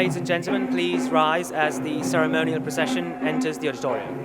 Ladies and gentlemen, please rise as the ceremonial procession enters the auditorium.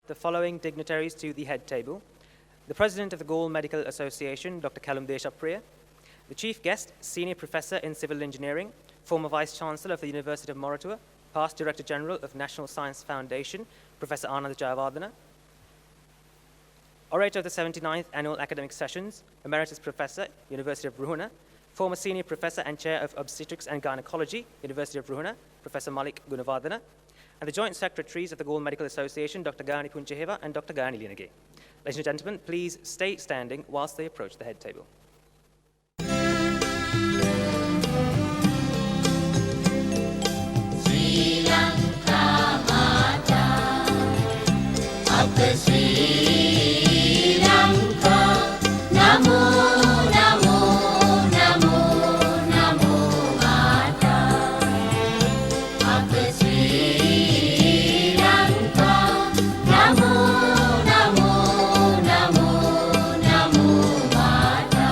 The following dignitaries to the head table: the President of the GALLE Medical Association, Dr. Callum Deshapriya; the Chief Guest, Senior Professor in Civil Engineering, former Vice Chancellor of the University of Moratuwa, past Director General of National Science Foundation, Professor Anand Jayawardena; Orator of the 79th Annual Academic Sessions, Emeritus Professor, University of Ruhuna, former Senior Professor and Chair of Obstetrics and Gynecology, University of Ruhuna, Professor Malik Gunawardena; and the Joint Secretaries of the GALLE Medical Association, Dr. Gani Puncheheva and Dr. Gani Linage. Ladies and gentlemen, please stay standing whilst they approach the head table. Sri Lanka Mata, Appa Sri Lanka, Namo Namo Namo Namo Mata, Appa Sri Lanka, Namo Namo Namo Namo Mata.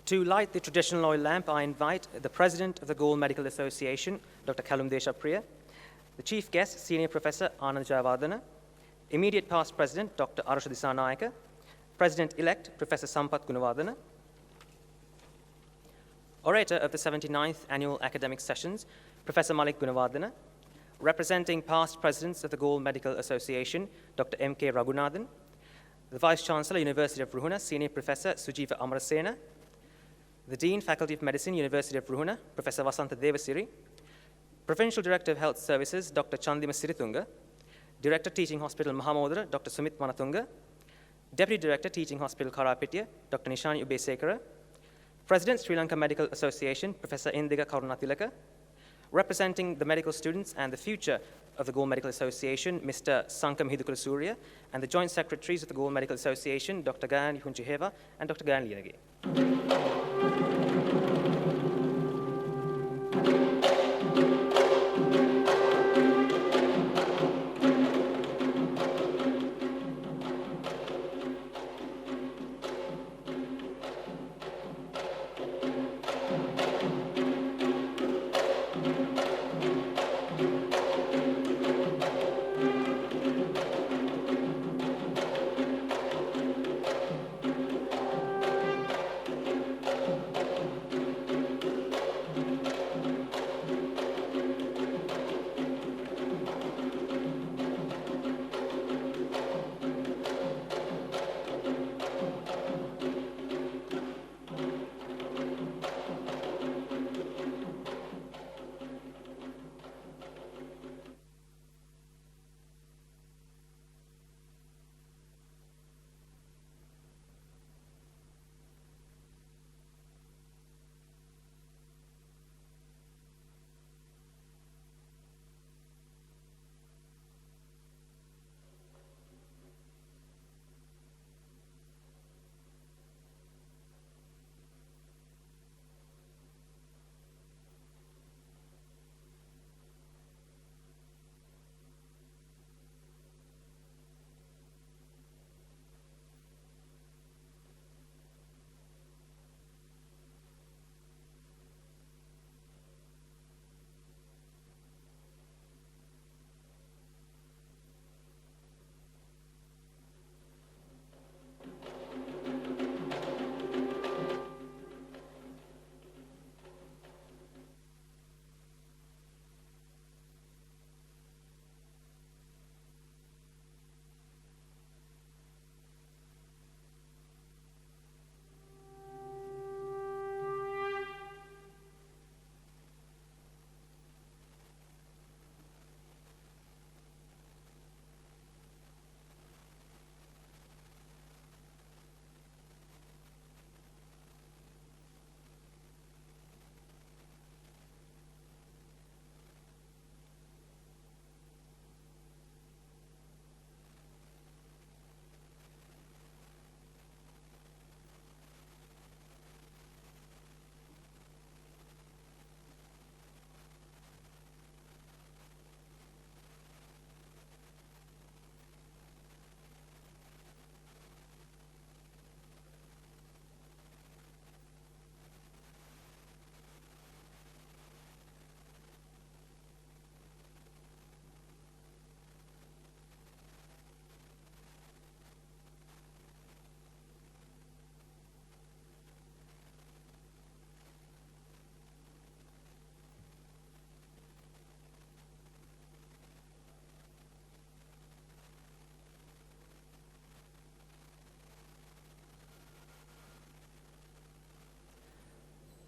To light the traditional oil lamp, I invite the President of the GALLE Medical Association, Dr. Callum Deshapriya, the Chief Guest, Senior Professor Anand Jayawardena, Immediate Past President, Dr. Arusha Disanayaka, President-elect, Professor Sampath Gunawardena, Orator of the 79th Annual Academic Sessions, Professor Malik Gunawardena, representing past Presidents of the GALLE Medical Association, Dr. M.K. Raghunathan, the Vice-Chancellor, University of Ruhuna, Senior Professor Sujiva Amarasena, the Dean, Faculty of Medicine, University of Ruhuna, Professor Vasantha Devasiri, Provincial Director of Health Services, Dr. Chandima Siritunga, Director, Teaching Hospital, Mahamodara, Dr. Sumit Manatunga, Deputy Director, Teaching Hospital, Karapitiya, Dr. Nishani Ubesekara, President, Sri Lanka Medical Association, Professor Indiga Karunathilaka, representing the medical students and the future of the GALLE Medical Association, Mr. Sankam Hidukula and the Joint Secretaries of the GALLE Medical Association, Dr. Gayan Hunchiheva and Dr. Gayan Lianagi.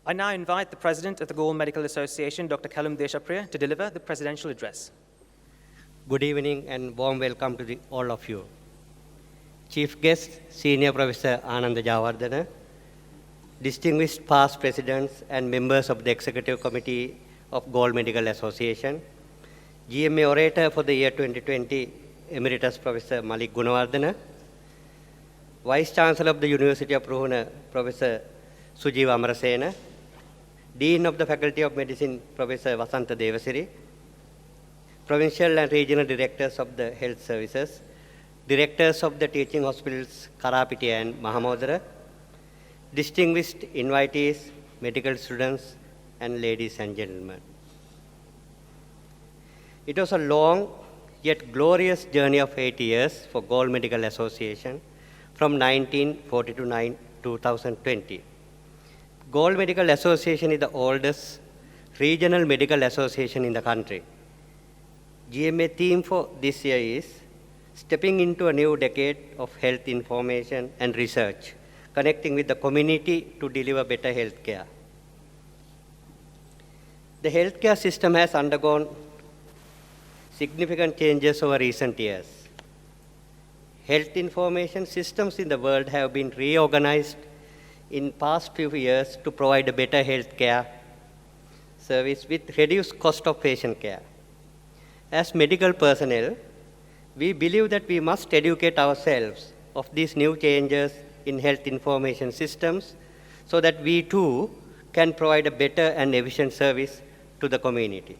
I now invite the President of the GALLE Medical Association, Dr. Callum Deshapriya, to deliver the presidential address. Good evening and warm welcome to all of you. Chief Guest, Senior Professor Anand Jayawardena, distinguished past presidents and members of the Executive Committee of GALLE Medical Association, GMA Orator for the year 2020, Emeritus Professor Malik Gunawardena, Vice Chancellor of the University of Ruhuna, Professor Sujiva Amarasena, Dean of the Faculty of Medicine, Professor Vasantha Devasiri, Provincial and Regional Directors of the Health Services, Directors of the Teaching Hospitals Karapitiya and Mahamodara, distinguished invitees, medical students, and ladies and gentlemen. It was a long yet glorious journey of 8 years for GALLE Medical Association from 1940 to 2020. GALLE Medical Association is the oldest regional medical association in the country. GMA theme for this year is Stepping into a New Decade of Health Information and Research, connecting with the community to deliver better health care. The healthcare system has undergone significant changes over recent years. Health information systems in the world have been reorganized in past few years to provide a better health care service with reduced cost of patient care. As medical personnel, we believe that we must educate ourselves of these new changes in health information systems so that we too can provide a better and efficient service to the community.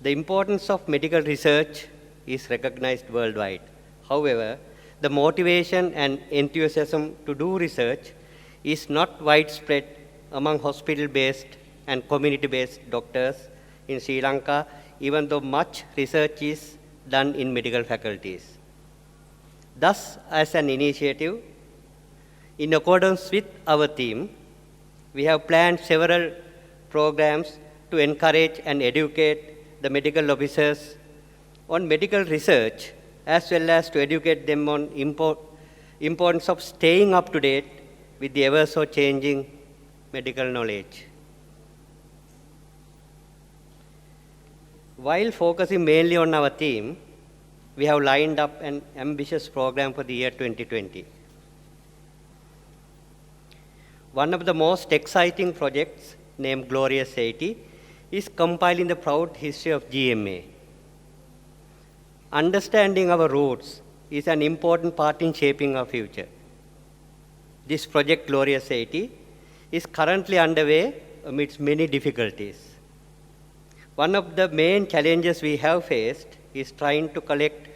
The importance of medical research is recognized worldwide. However, the motivation and enthusiasm to do research is not widespread among hospital-based and community-based doctors in Sri Lanka, even though much research is done in medical faculties. Thus, as an initiative, in accordance with our theme, we have planned several programs to encourage and educate the medical officers on medical research, as well as to educate them on importance of staying up to date with the ever so changing medical knowledge. While focusing mainly on our theme, we have lined up an ambitious program for the year 2020. One of the most exciting projects, named Glorious 80, is compiling the proud history of GMA. Understanding our roots is an important part in shaping our future. This project, Glorious 80, is currently underway amidst many difficulties. One of the main challenges we have faced is trying to collect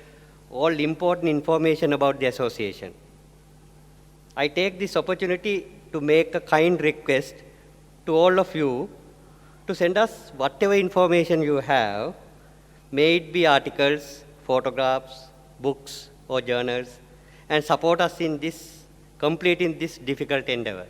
all important information about the association. I take this opportunity to make a kind request to all of you to send us whatever information you have, may it be articles, photographs, books, or journals, and support us in completing this difficult endeavor.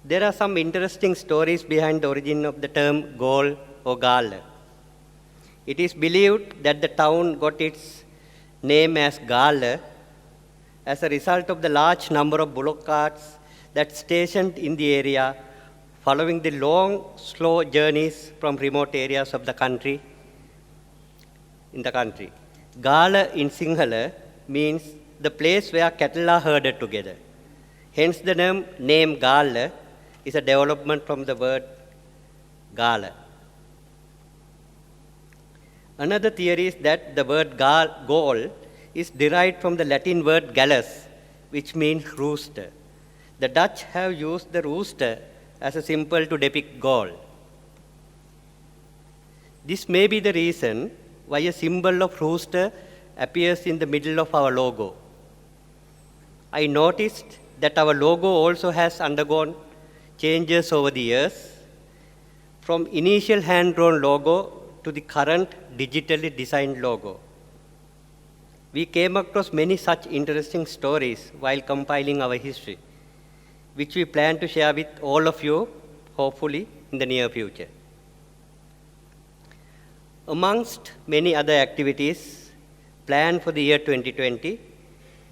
There are some interesting stories behind the origin of the term GALLE or GALLE. It is believed that the town got its name as GALLE as a result of the large number of bullock carts that stationed in the area following the long, slow journeys from remote areas of the country. GALLE in Sinhala means the place where cattle are herded together. Hence the name GALLE is a development from the word GALLE. Another theory is that the word GALLE is derived from the Latin word gallus, which means rooster. The Dutch have used the rooster as a symbol to depict Gaul. This may be the reason why a symbol of rooster appears in the middle of our logo. I noticed that our logo also has undergone changes over the years, from initial hand-drawn logo to the current digitally designed logo. We came across many such interesting stories while compiling our history, which we plan to share with all of you, hopefully, in the near future. Amongst many other activities planned for the year 2020,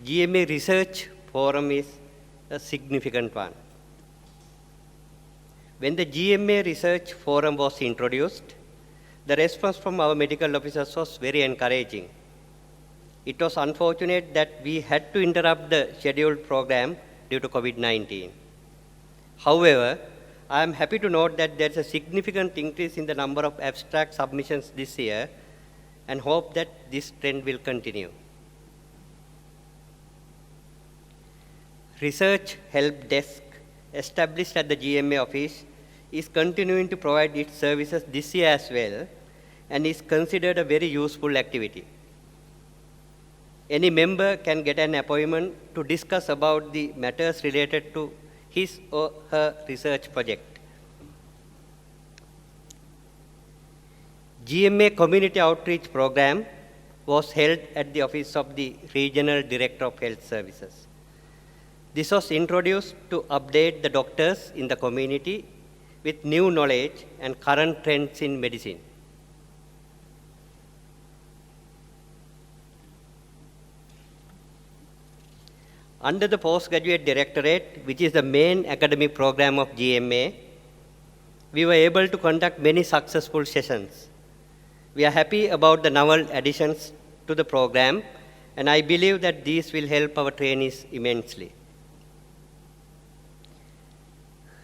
Gma Research Forum is a significant one. When the Gma Research Forum was introduced, the response from our medical officers was very encouraging. It was unfortunate that we had to interrupt the scheduled program due to COVID-19. However, I am happy to note that there is a significant increase in the number of abstract submissions this year and hope that this trend will continue. Research Help Desk, established at the GMA office, is continuing to provide its services this year as well and is considered a very useful activity. Any member can get an appointment to discuss about the matters related to his or her research project. GMA Community Outreach Program was held at the office of the Regional Director of Health Services. This was introduced to update the doctors in the community with new knowledge and current trends in medicine. Under the Postgraduate Directorate, which is the main academic program of GMA, we were able to conduct many successful sessions. We are happy about the novel additions to the program, and I believe that these will help our trainees immensely.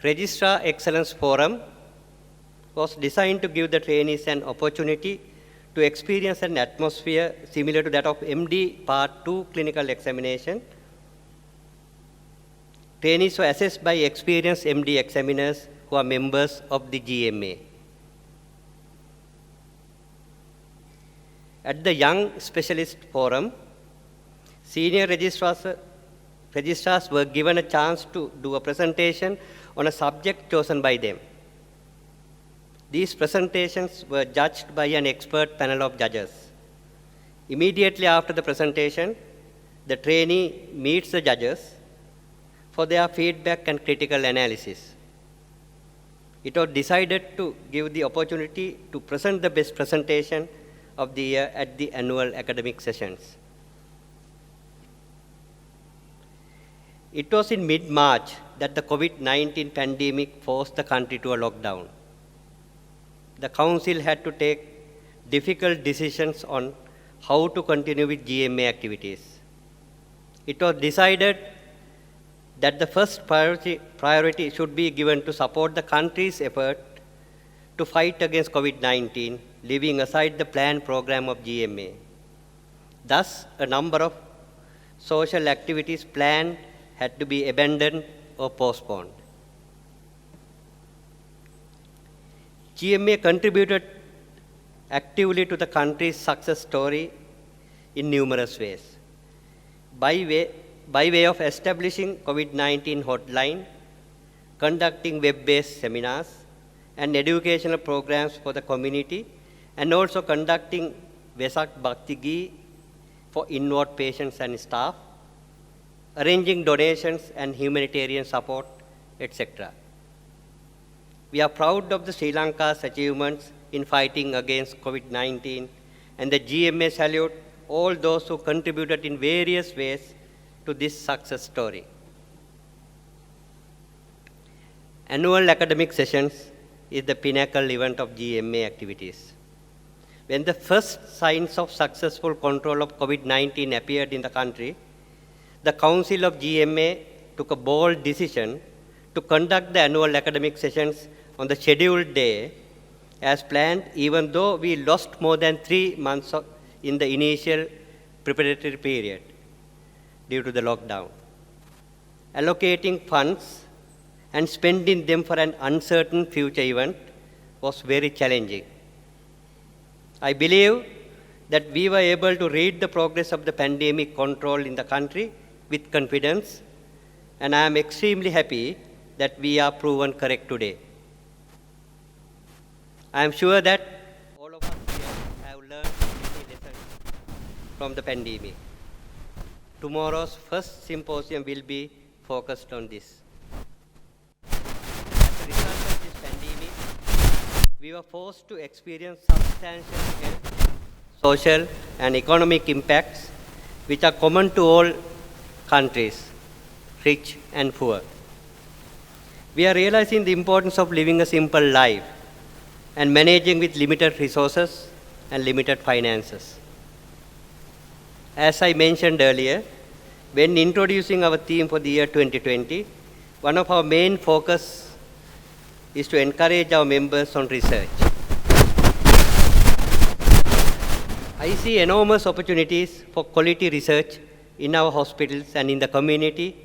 Registrar Excellence Forum was designed to give the trainees an opportunity to experience an atmosphere similar to that of MD Part 2 clinical examination. Trainees were assessed by experienced MD examiners who are members of the GMA. At the Young Specialist Forum, senior registrars were given a chance to do a presentation on a subject chosen by them. These presentations were judged by an expert panel of judges. Immediately after the presentation, the trainee meets the judges for their feedback and critical analysis. It was decided to give the opportunity to present the best presentation of the year at the annual academic sessions. It was in mid-March that the COVID-19 pandemic forced the country to a lockdown. The council had to take difficult decisions on how to continue with GMA activities. It was decided that the first priority should be given to support the country's effort to fight against COVID-19, leaving aside the planned program of GMA. Thus, a number of social activities planned had to be abandoned or postponed. GMA contributed actively to the country's success story in numerous ways. By way of establishing COVID-19 hotline, conducting web-based seminars and educational programs for the community, and also conducting Vesak Bhakti Gi for inward patients and staff, arranging donations and humanitarian support, etc. We are proud of the Sri Lanka's achievements in fighting against COVID-19, and the GMA salute all those who contributed in various ways to this success story. Annual academic sessions is the pinnacle event of GMA activities. When the first signs of successful control of COVID-19 appeared in the country, the Council of GMA took a bold decision to conduct the annual academic sessions on the scheduled day as planned, even though we lost more than 3 months in the initial preparatory period due to the lockdown. Allocating funds and spending them for an uncertain future event was very challenging. I believe that we were able to read the progress of the pandemic control in the country with confidence, and I am extremely happy that we are proven correct today. I am sure that all of us here have learned many lessons from the pandemic. Tomorrow's first symposium will be focused on this. As a result of this pandemic, we were forced to experience substantial health, social, and economic impacts which are common to all countries, rich and poor. We are realizing the importance of living a simple life and managing with limited resources and limited finances. As I mentioned earlier, when introducing our theme for the year 2020, one of our main focus is to encourage our members on research. I see enormous opportunities for quality research in our hospitals and in the community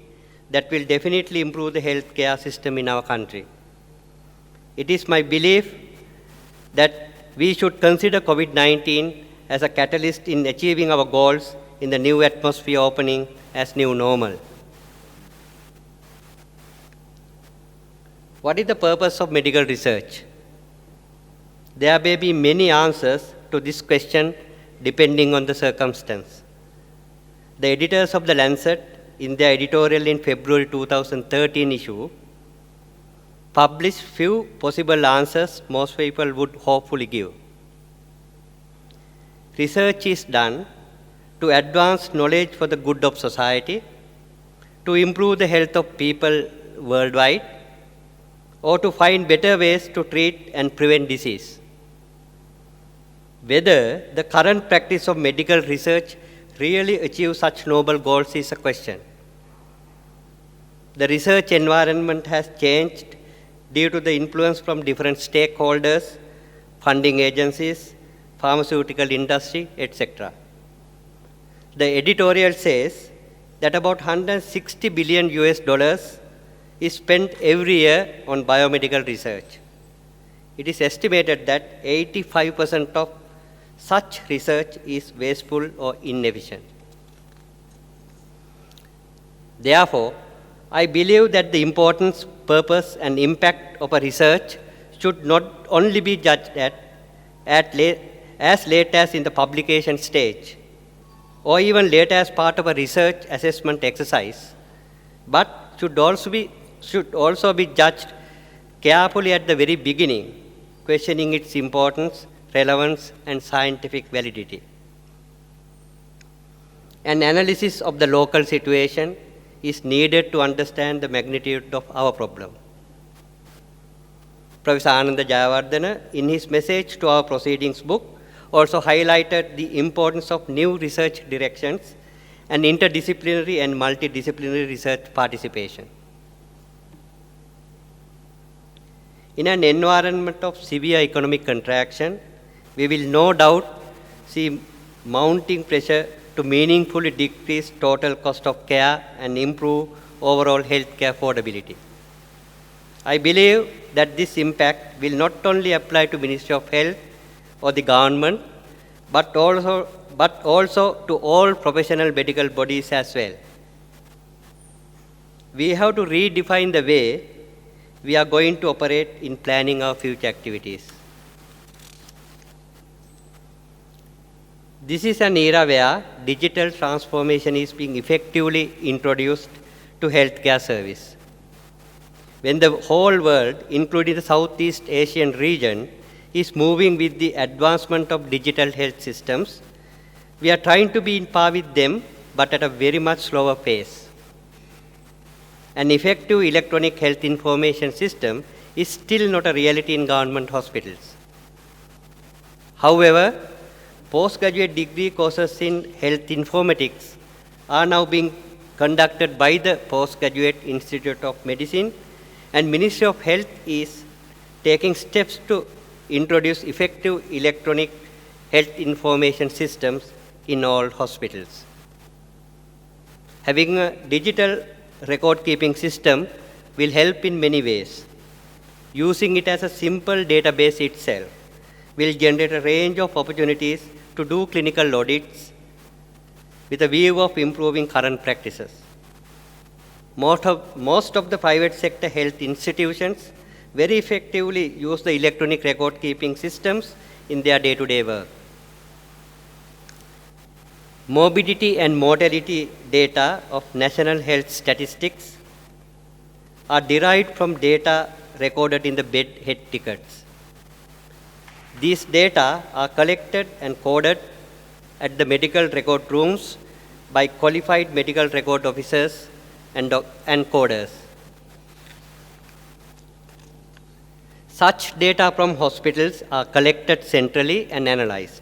that will definitely improve the healthcare system in our country. It is my belief that we should consider COVID-19 as a catalyst in achieving our goals in the new atmosphere opening as new normal. What is the purpose of medical research? There may be many answers to this question depending on the circumstance. The editors of The Lancet, in their editorial in February 2013 issue, published few possible answers most people would hopefully give. Research is done to advance knowledge for the good of society, to improve the health of people worldwide, or to find better ways to treat and prevent disease. Whether the current practice of medical research really achieves such noble goals is a question. The research environment has changed due to the influence from different stakeholders, funding agencies, pharmaceutical industry, etc. The editorial says that about $160 billion is spent every year on biomedical research. It is estimated that 85% of such research is wasteful or inefficient. Therefore, I believe that the importance, purpose, and impact of a research should not only be judged as late as in the publication stage, or even later as part of a research assessment exercise, but should also be judged carefully at the very beginning, questioning its importance, relevance, and scientific validity. An analysis of the local situation is needed to understand the magnitude of our problem. Professor Ananda Jayawardena, in his message to our proceedings book, also highlighted the importance of new research directions and interdisciplinary and multidisciplinary research participation. In an environment of severe economic contraction, we will no doubt see mounting pressure to meaningfully decrease total cost of care and improve overall healthcare affordability. I believe that this impact will not only apply to Ministry of Health or the government, but also to all professional medical bodies as well. We have to redefine the way we are going to operate in planning our future activities. This is an era where digital transformation is being effectively introduced to healthcare service. When the whole world, including the Southeast Asian region, is moving with the advancement of digital health systems, we are trying to be in par with them, but at a very much slower pace. An effective electronic health information system is still not a reality in government hospitals. However, postgraduate degree courses in health informatics are now being conducted by the Postgraduate Institute of Medicine, and Ministry of Health is taking steps to introduce effective electronic health information systems in all hospitals. Having a digital record-keeping system will help in many ways. Using it as a simple database itself will generate a range of opportunities to do clinical audits with a view of improving current practices. Most of the private sector health institutions very effectively use the electronic record-keeping systems in their day-to-day work. Morbidity and mortality data of national health statistics are derived from data recorded in the bed head tickets. These data are collected and coded at the medical record rooms by qualified medical record officers and coders. Such data from hospitals are collected centrally and analyzed.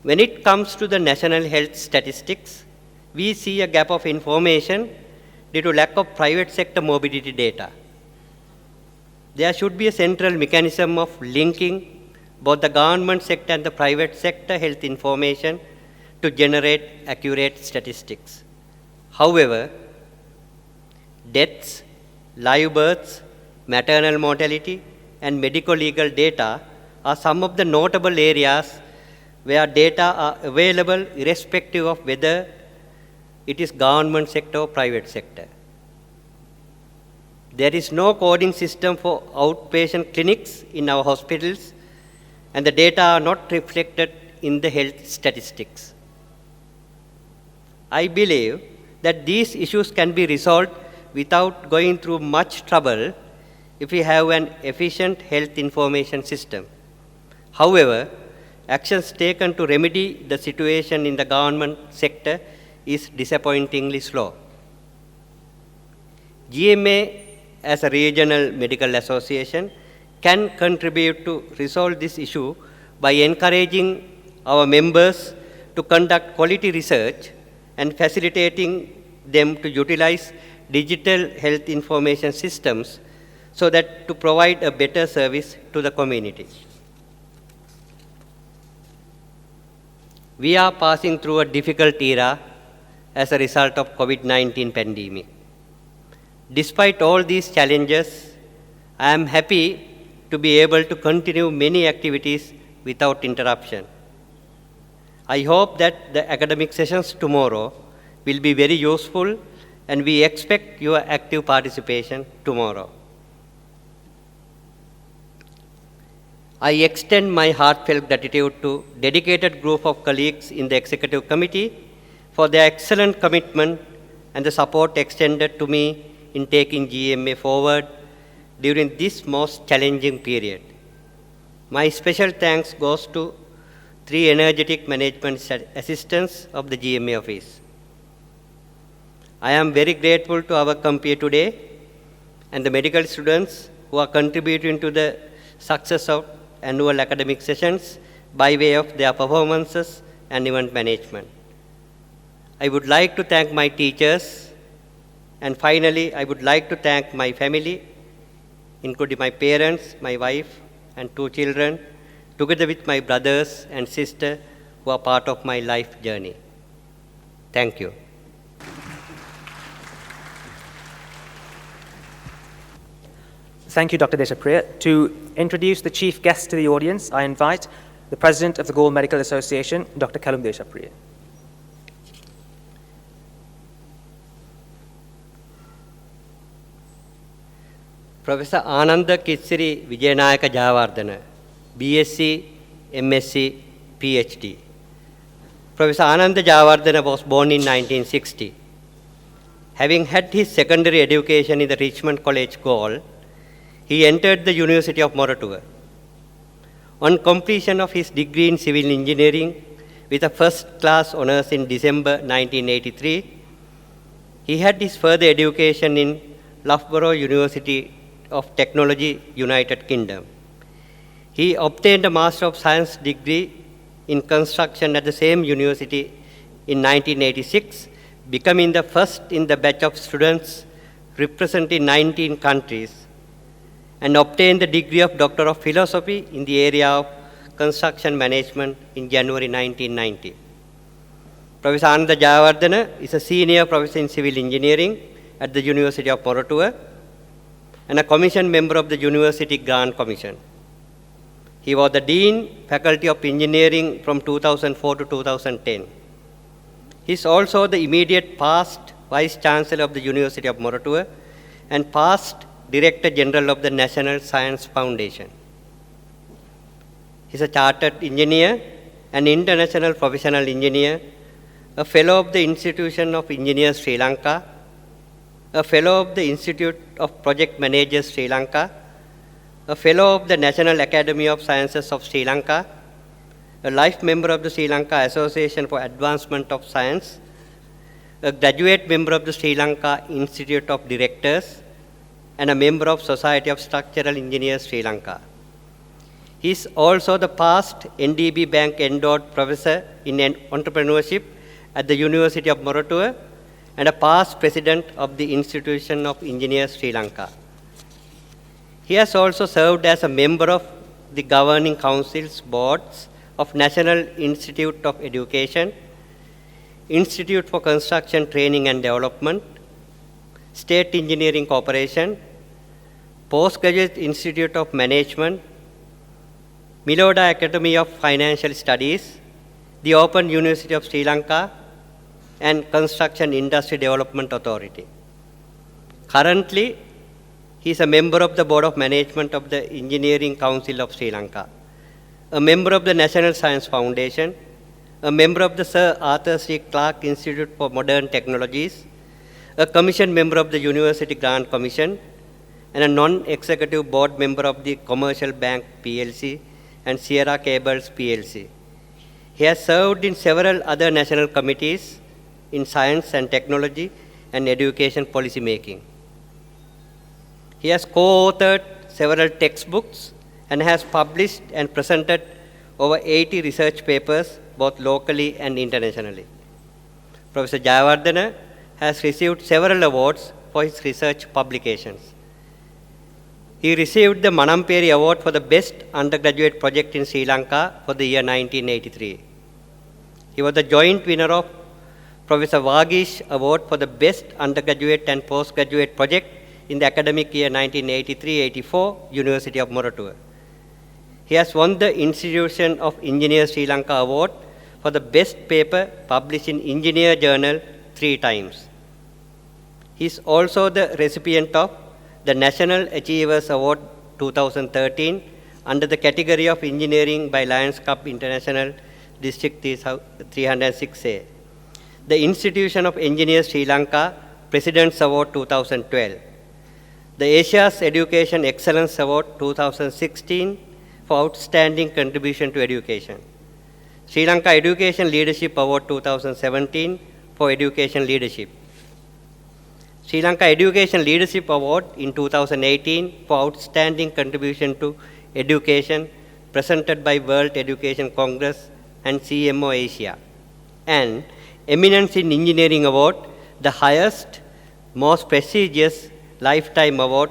When it comes to the national health statistics, we see a gap of information due to lack of private sector morbidity data. There should be a central mechanism of linking both the government sector and the private sector health information to generate accurate statistics. However, deaths, live births, maternal mortality, and medico-legal data are some of the notable areas where data are available irrespective of whether it is government sector or private sector. There is no coding system for outpatient clinics in our hospitals, and the data are not reflected in the health statistics. I believe that these issues can be resolved without going through much trouble if we have an efficient health information system. However, actions taken to remedy the situation in the government sector is disappointingly slow. GMA, as a regional medical association, can contribute to resolve this issue by encouraging our members to conduct quality research and facilitating them to utilize digital health information systems so that to provide a better service to the community. We are passing through a difficult era as a result of COVID-19 pandemic. Despite all these challenges, I am happy to be able to continue many activities without interruption. I hope that the academic sessions tomorrow will be very useful, and we expect your active participation tomorrow. I extend my heartfelt gratitude to dedicated group of colleagues in the executive committee for their excellent commitment and the support extended to me in taking GMA forward during this most challenging period. My special thanks goes to 3 energetic management assistants of the GMA office. I am very grateful to our company today and the medical students who are contributing to the success of annual academic sessions by way of their performances and event management. I would like to thank my teachers, and finally, I would like to thank my family, including my parents, my wife, and 2 children, together with my brothers and sister who are part of my life journey. Thank you. Thank you, Dr. Deshapriya. To introduce the chief guest to the audience, I invite the President of the GALLE Medical Association, Dr. Kalum Deshapriya. Professor Ananda Kitsiri Vijayanayaka Jayawardena, BSc, MSc, PhD. Professor Ananda Jayawardena was born in 1960. Having had his secondary education in the Richmond College, GALLE, he entered the University of Moratuwa. On completion of his degree in civil engineering with a first-class honors in December 1983, he had his further education in Loughborough University of Technology, United Kingdom. He obtained a Master of Science degree in construction at the same university in 1986, becoming the first in the batch of students representing 19 countries, and obtained the degree of Doctor of Philosophy in the area of construction management in January 1990. Professor Ananda Jayawardena is a senior professor in civil engineering at the University of Moratuwa and a commission member of the University Grant Commission. He was the Dean, Faculty of Engineering from 2004 to 2010. He is also the immediate past Vice Chancellor of the University of Moratuwa and past Director General of the National Science Foundation. He is a chartered engineer, an international professional engineer, a fellow of the Institution of Engineers Sri Lanka, a fellow of the Institute of Project Managers Sri Lanka, a fellow of the National Academy of Sciences of Sri Lanka, a life member of the Sri Lanka Association for Advancement of Science, a graduate member of the Sri Lanka Institute of Directors, and a member of Society of Structural Engineers Sri Lanka. He is also the past NDB Bank endowed professor in entrepreneurship at the University of Moratuwa and a past president of the Institution of Engineers Sri Lanka. He has also served as a member of the governing council's boards of National Institute of Education, Institute for Construction Training and Development, State Engineering Corporation, Postgraduate Institute of Management, Miloda Academy of Financial Studies, the Open University of Sri Lanka, and Construction Industry Development Authority. Currently, he is a member of the Board of Management of the Engineering Council of Sri Lanka, a member of the National Science Foundation, a member of the Sir Arthur C. Clarke Institute for Modern Technologies, a commission member of the University Grant Commission, and a non-executive board member of the Commercial Bank PLC and Sierra Cables PLC. He has served in several other national committees in science and technology and education policy making. He has co-authored several textbooks and has published and presented over 80 research papers, both locally and internationally. Professor Jayawardena has received several awards for his research publications. He received the Manamperi Award for the Best Undergraduate Project in Sri Lanka for the year 1983. He was the joint winner of Professor Vagish Award for the Best Undergraduate and Postgraduate Project in the academic year 1983-84, University of Moratuwa. He has won the Institution of Engineers Sri Lanka Award for the best paper published in Engineer Journal 3 times. He is also the recipient of the National Achievers Award 2013 under the category of Engineering by Lions Cup International District 306A. The Institution of Engineers Sri Lanka President's Award 2012. The Asia's Education Excellence Award 2016 for outstanding contribution to education. Sri Lanka Education Leadership Award 2017 for education leadership. Sri Lanka Education Leadership Award in 2018 for outstanding contribution to education presented by World Education Congress and CMO Asia. And Eminence in Engineering Award, the highest, most prestigious lifetime award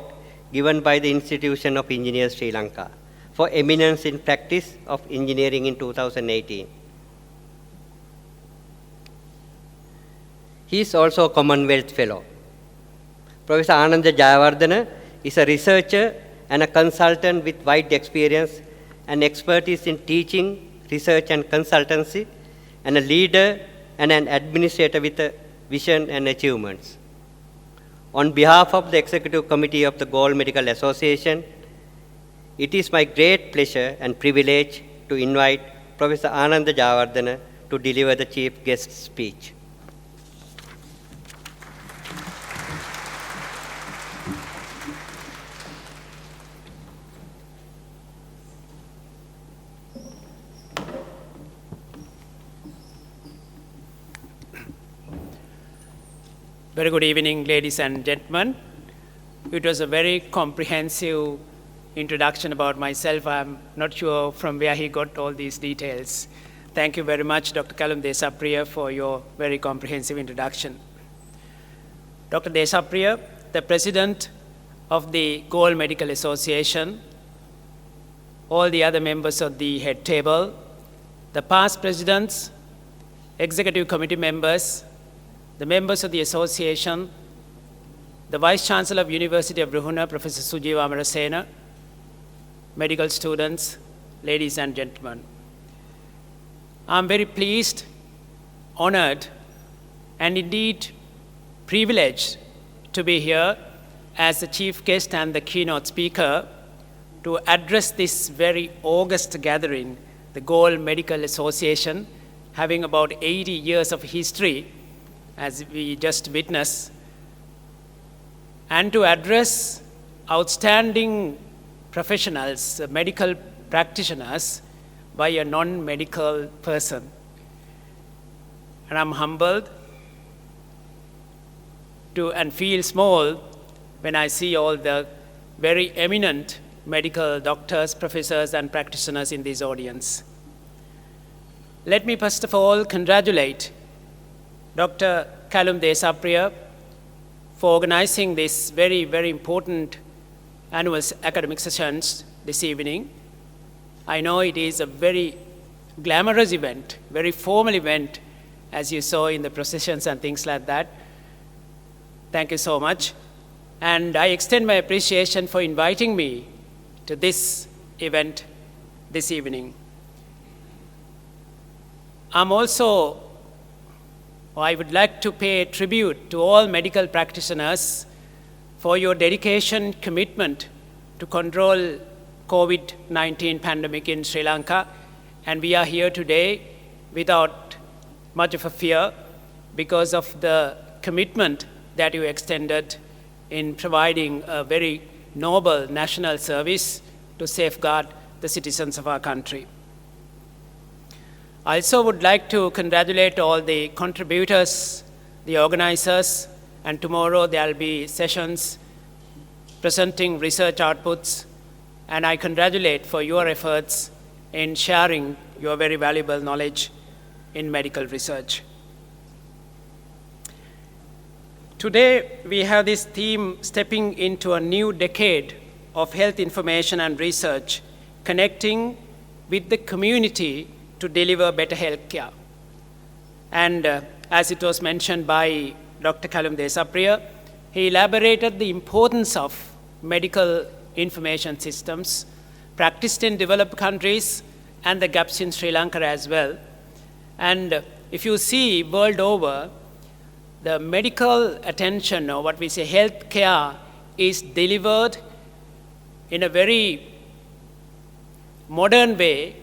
given by the Institution of Engineers Sri Lanka for eminence in practice of engineering in 2018. He is also a Commonwealth Fellow. Professor Ananda Jayawardena is a researcher and a consultant with wide experience and expertise in teaching, research and consultancy, and a leader and an administrator with a vision and achievements. On behalf of the Executive Committee of the GALLE Medical Association, it is my great pleasure and privilege to invite Professor Ananda Jayawardena to deliver the chief guest speech. Very good evening, ladies and gentlemen. It was a very comprehensive introduction about myself. I'm not sure from where he got all these details. Thank you very much, Dr. Callum Desapriya, for your very comprehensive introduction. Dr. Desapriya, the president of the GALLE Medical Association, all the other members of the head table, the past presidents, executive committee members, the members of the association, the Vice Chancellor of University of Ruhuna, Professor Sujiva Amarasena, medical students, ladies and gentlemen. I'm very pleased, honored, and indeed privileged to be here as the chief guest and the keynote speaker to address this very august gathering, the GALLE Medical Association, having about 80 years of history, as we just witnessed, and to address outstanding professionals, medical practitioners, by a non-medical person. And I'm humbled and feel small when I see all the very eminent medical doctors, professors, and practitioners in this audience. Let me first of all congratulate Dr. Callum Desapriya for organizing this very, very important annual academic sessions this evening. I know it is a very glamorous event, very formal event, as you saw in the processions and things like that. Thank you so much. And I extend my appreciation for inviting me to this event this evening. I would like to pay tribute to all medical practitioners for your dedication, commitment to control COVID-19 pandemic in Sri Lanka. And we are here today without much of a fear because of the commitment that you extended in providing a very noble national service to safeguard the citizens of our country. I also would like to congratulate all the contributors, the organizers, and tomorrow there will be sessions presenting research outputs, and I congratulate for your efforts in sharing your very valuable knowledge in medical research. Today, we have this theme, stepping into a new decade of health information and research, connecting with the community to deliver better health care. And as it was mentioned by Dr. Callum Desapriya, he elaborated the importance of medical information systems practiced in developed countries and the gaps in Sri Lanka as well. And if you see world over, the medical attention, or what we say health care, is delivered in a very modern way,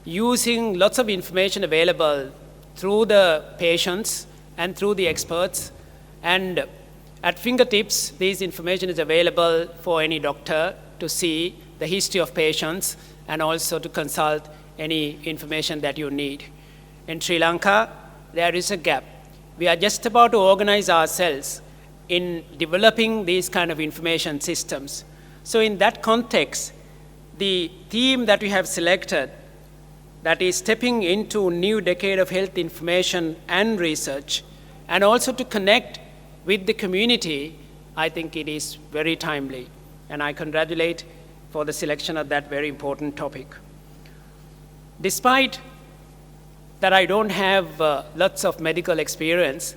using lots of information available through the patients and through the experts. And at fingertips, this information is available for any doctor to see the history of patients and also to consult any information that you need. In Sri Lanka, there is a gap. We are just about to organize ourselves in developing these kind of information systems. So in that context, the theme that we have selected, that is stepping into a new decade of health information and research, and also to connect with the community, I think it is very timely. And I congratulate for the selection of that very important topic. Despite that I don't have lots of medical experience,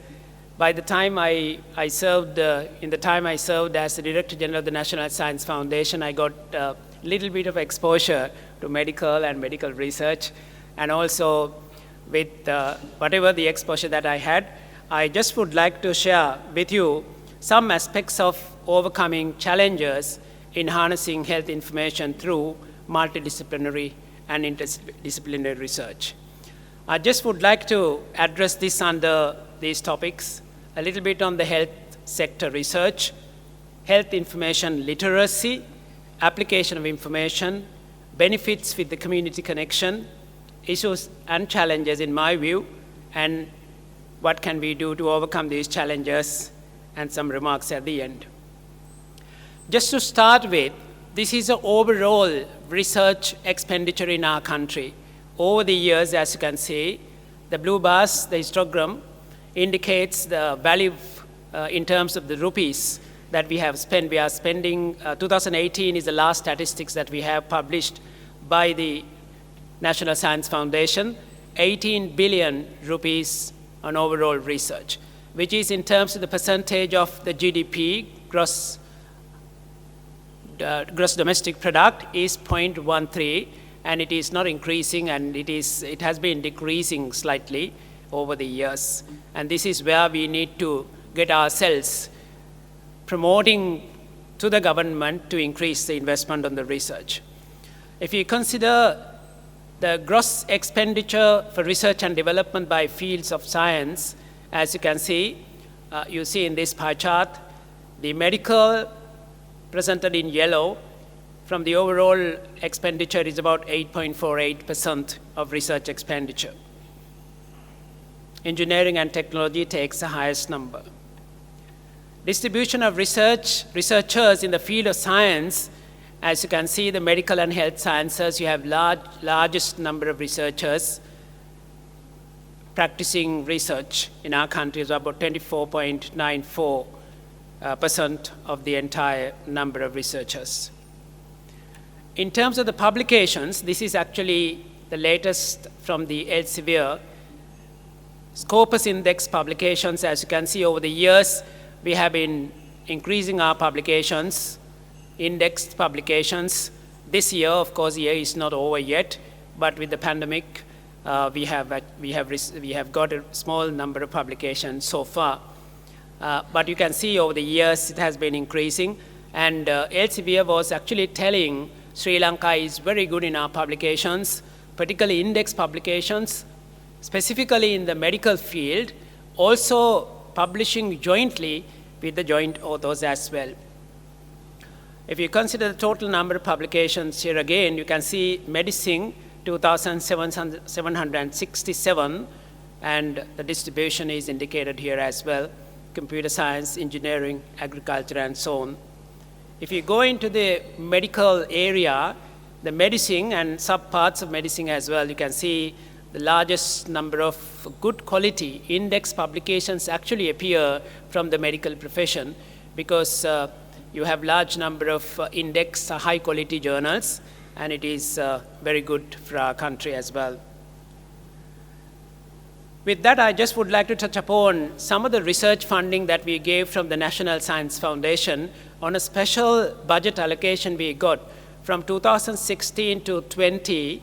by the time in the time I served as the Director General of the National Science Foundation, I got a little bit of exposure to medical and medical research, and also with whatever the exposure that I had, I just would like to share with you some aspects of overcoming challenges in harnessing health information through multidisciplinary and interdisciplinary research. I just would like to address this under these topics, a little bit on the health sector research, health information literacy, application of information, benefits with the community connection, issues and challenges in my view, and what can we do to overcome these challenges, and some remarks at the end. Just to start with, this is an overall research expenditure in our country. Over the years, as you can see, the blue bars, the histogram, indicates the value in terms of the rupees that we have spent. We are spending, 2018 is the last statistics that we have published by the National Science Foundation, 18 billion rupees on overall research, which is in terms of the percentage of the GDP, gross domestic product, is 0.13, and it is not increasing, and it has been decreasing slightly over the years. And this is where we need to get ourselves promoting to the government to increase the investment on the research. If you consider the gross expenditure for research and development by fields of science, as you can see, you see in this pie chart, the medical presented in yellow, from the overall expenditure is about 8.48% of research expenditure. Engineering and technology takes the highest number. Distribution of researchers in the field of science, as you can see, the medical and health sciences, you have largest number of researchers practicing research in our country, is about 24.94% of the entire number of researchers. In terms of the publications, this is actually the latest from the Elsevier Scopus Index publications. As you can see, over the years, we have been increasing our publications, indexed publications. This year, of course, the year is not over yet, but with the pandemic, we have got a small number of publications so far. But you can see over the years it has been increasing. And Elsevier was actually telling Sri Lanka is very good in our publications, particularly index publications, specifically in the medical field, also publishing jointly with the joint authors as well. If you consider the total number of publications here again, you can see medicine, 2,767, and the distribution is indicated here as well, computer science, engineering, agriculture, and so on. If you go into the medical area, the medicine and subparts of medicine as well, you can see the largest number of good quality index publications actually appear from the medical profession, because you have large number of index high quality journals, and it is very good for our country as well. With that, I just would like to touch upon some of the research funding that we gave from the National Science Foundation on a special budget allocation we got from 2016 to 20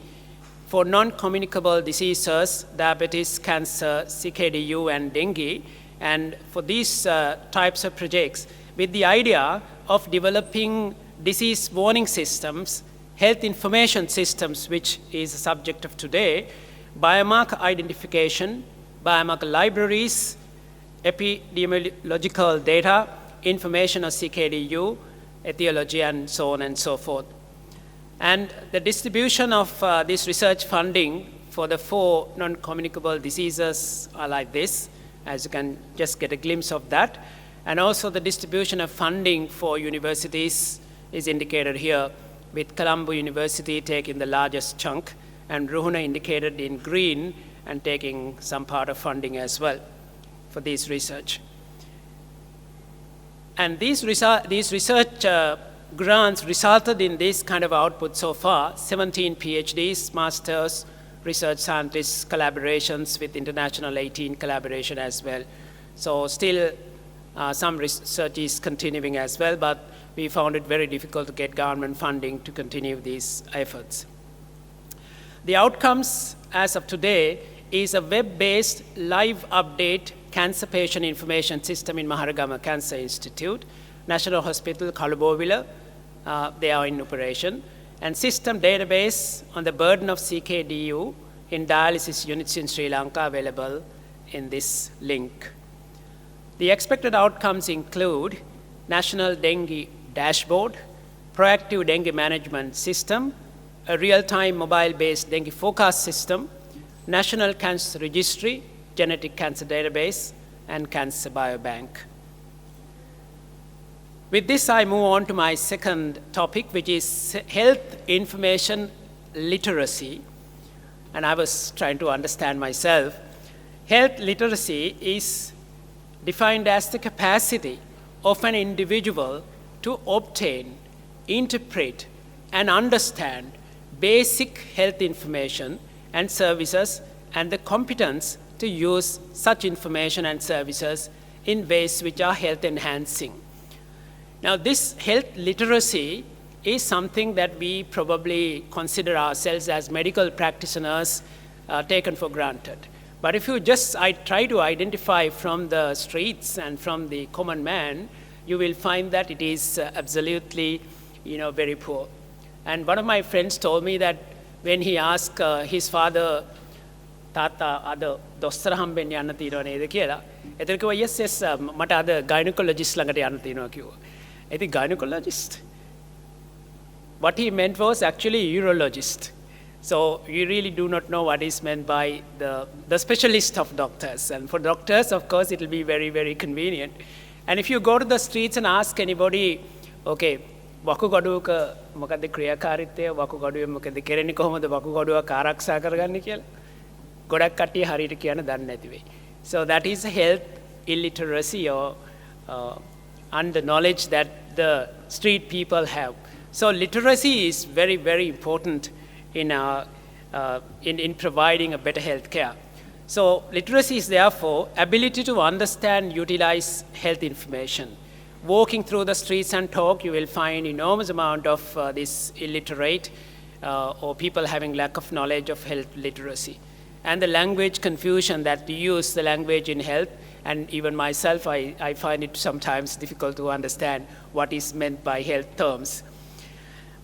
for non-communicable diseases, diabetes, cancer, CKDU, and dengue. And for these types of projects, with the idea of developing disease warning systems, health information systems, which is the subject of today, biomarker identification, biomarker libraries, epidemiological data, information of CKDU, etiology, and so on and so forth. And the distribution of this research funding for the 4 non-communicable diseases are like this, as you can just get a glimpse of that. And also the distribution of funding for universities is indicated here, with Colombo University taking the largest chunk, and Ruhuna indicated in green and taking some part of funding as well for this research. And these research grants resulted in this kind of output so far: 17 PhDs, masters, research scientists, collaborations with international 18 collaboration as well. So still some research is continuing as well, but we found it very difficult to get government funding to continue these efforts. The outcomes as of today is a web-based live update cancer patient information system in Maharagama Cancer Institute, National Hospital, Kalubowila, they are in operation, and system database on the burden of CKDU in dialysis units in Sri Lanka available in this link. The expected outcomes include National Dengue Dashboard, proactive dengue management system, a real-time mobile-based dengue forecast system, National Cancer Registry, genetic cancer database, and cancer biobank. With this, I move on to my second topic, which is health information literacy. And I was trying to understand myself. Health literacy is defined as the capacity of an individual to obtain, interpret, and understand basic health information and services, and the competence to use such information and services in ways which are health enhancing. Now, this health literacy is something that we probably consider ourselves as medical practitioners taken for granted. But if you just try to identify from the streets and from the common man, you will find that it is absolutely, very poor. And one of my friends told me that when he asked his father, Tata, ada dostara hamben yanna tiyanawa neda kiyala. Ethara kiwa yes mata ada gynecologist ළඟට යන්න තියෙනවා කිව්වා. ඉතින් gynecologist, what he meant was actually urologist. So you really do not know what is meant by the specialist of doctors. And for doctors, of course, it will be very, very convenient. And if you go to the streets and ask anybody, okay, වකුගඩුවක මොකද්ද ක්‍රියාකාරීත්වය, වකුගඩුවේ මොකද කෙරෙන්නේ, කොහොමද වකුගඩුව ආරක්ෂා කරගන්නේ කියලා ගොඩක් කට්ටිය හරියට කියන්න දන්නේ නැති වෙයි. So that is health illiteracy or under knowledge that the street people have. So literacy is very, very important in providing a better health care. So literacy is therefore ability to understand, utilize health information. Walking through the streets and talk, you will find enormous amount of this illiterate or people having lack of knowledge of health literacy. and the language confusion that you use the language in health, and even myself, I find it sometimes difficult to understand what is meant by health terms.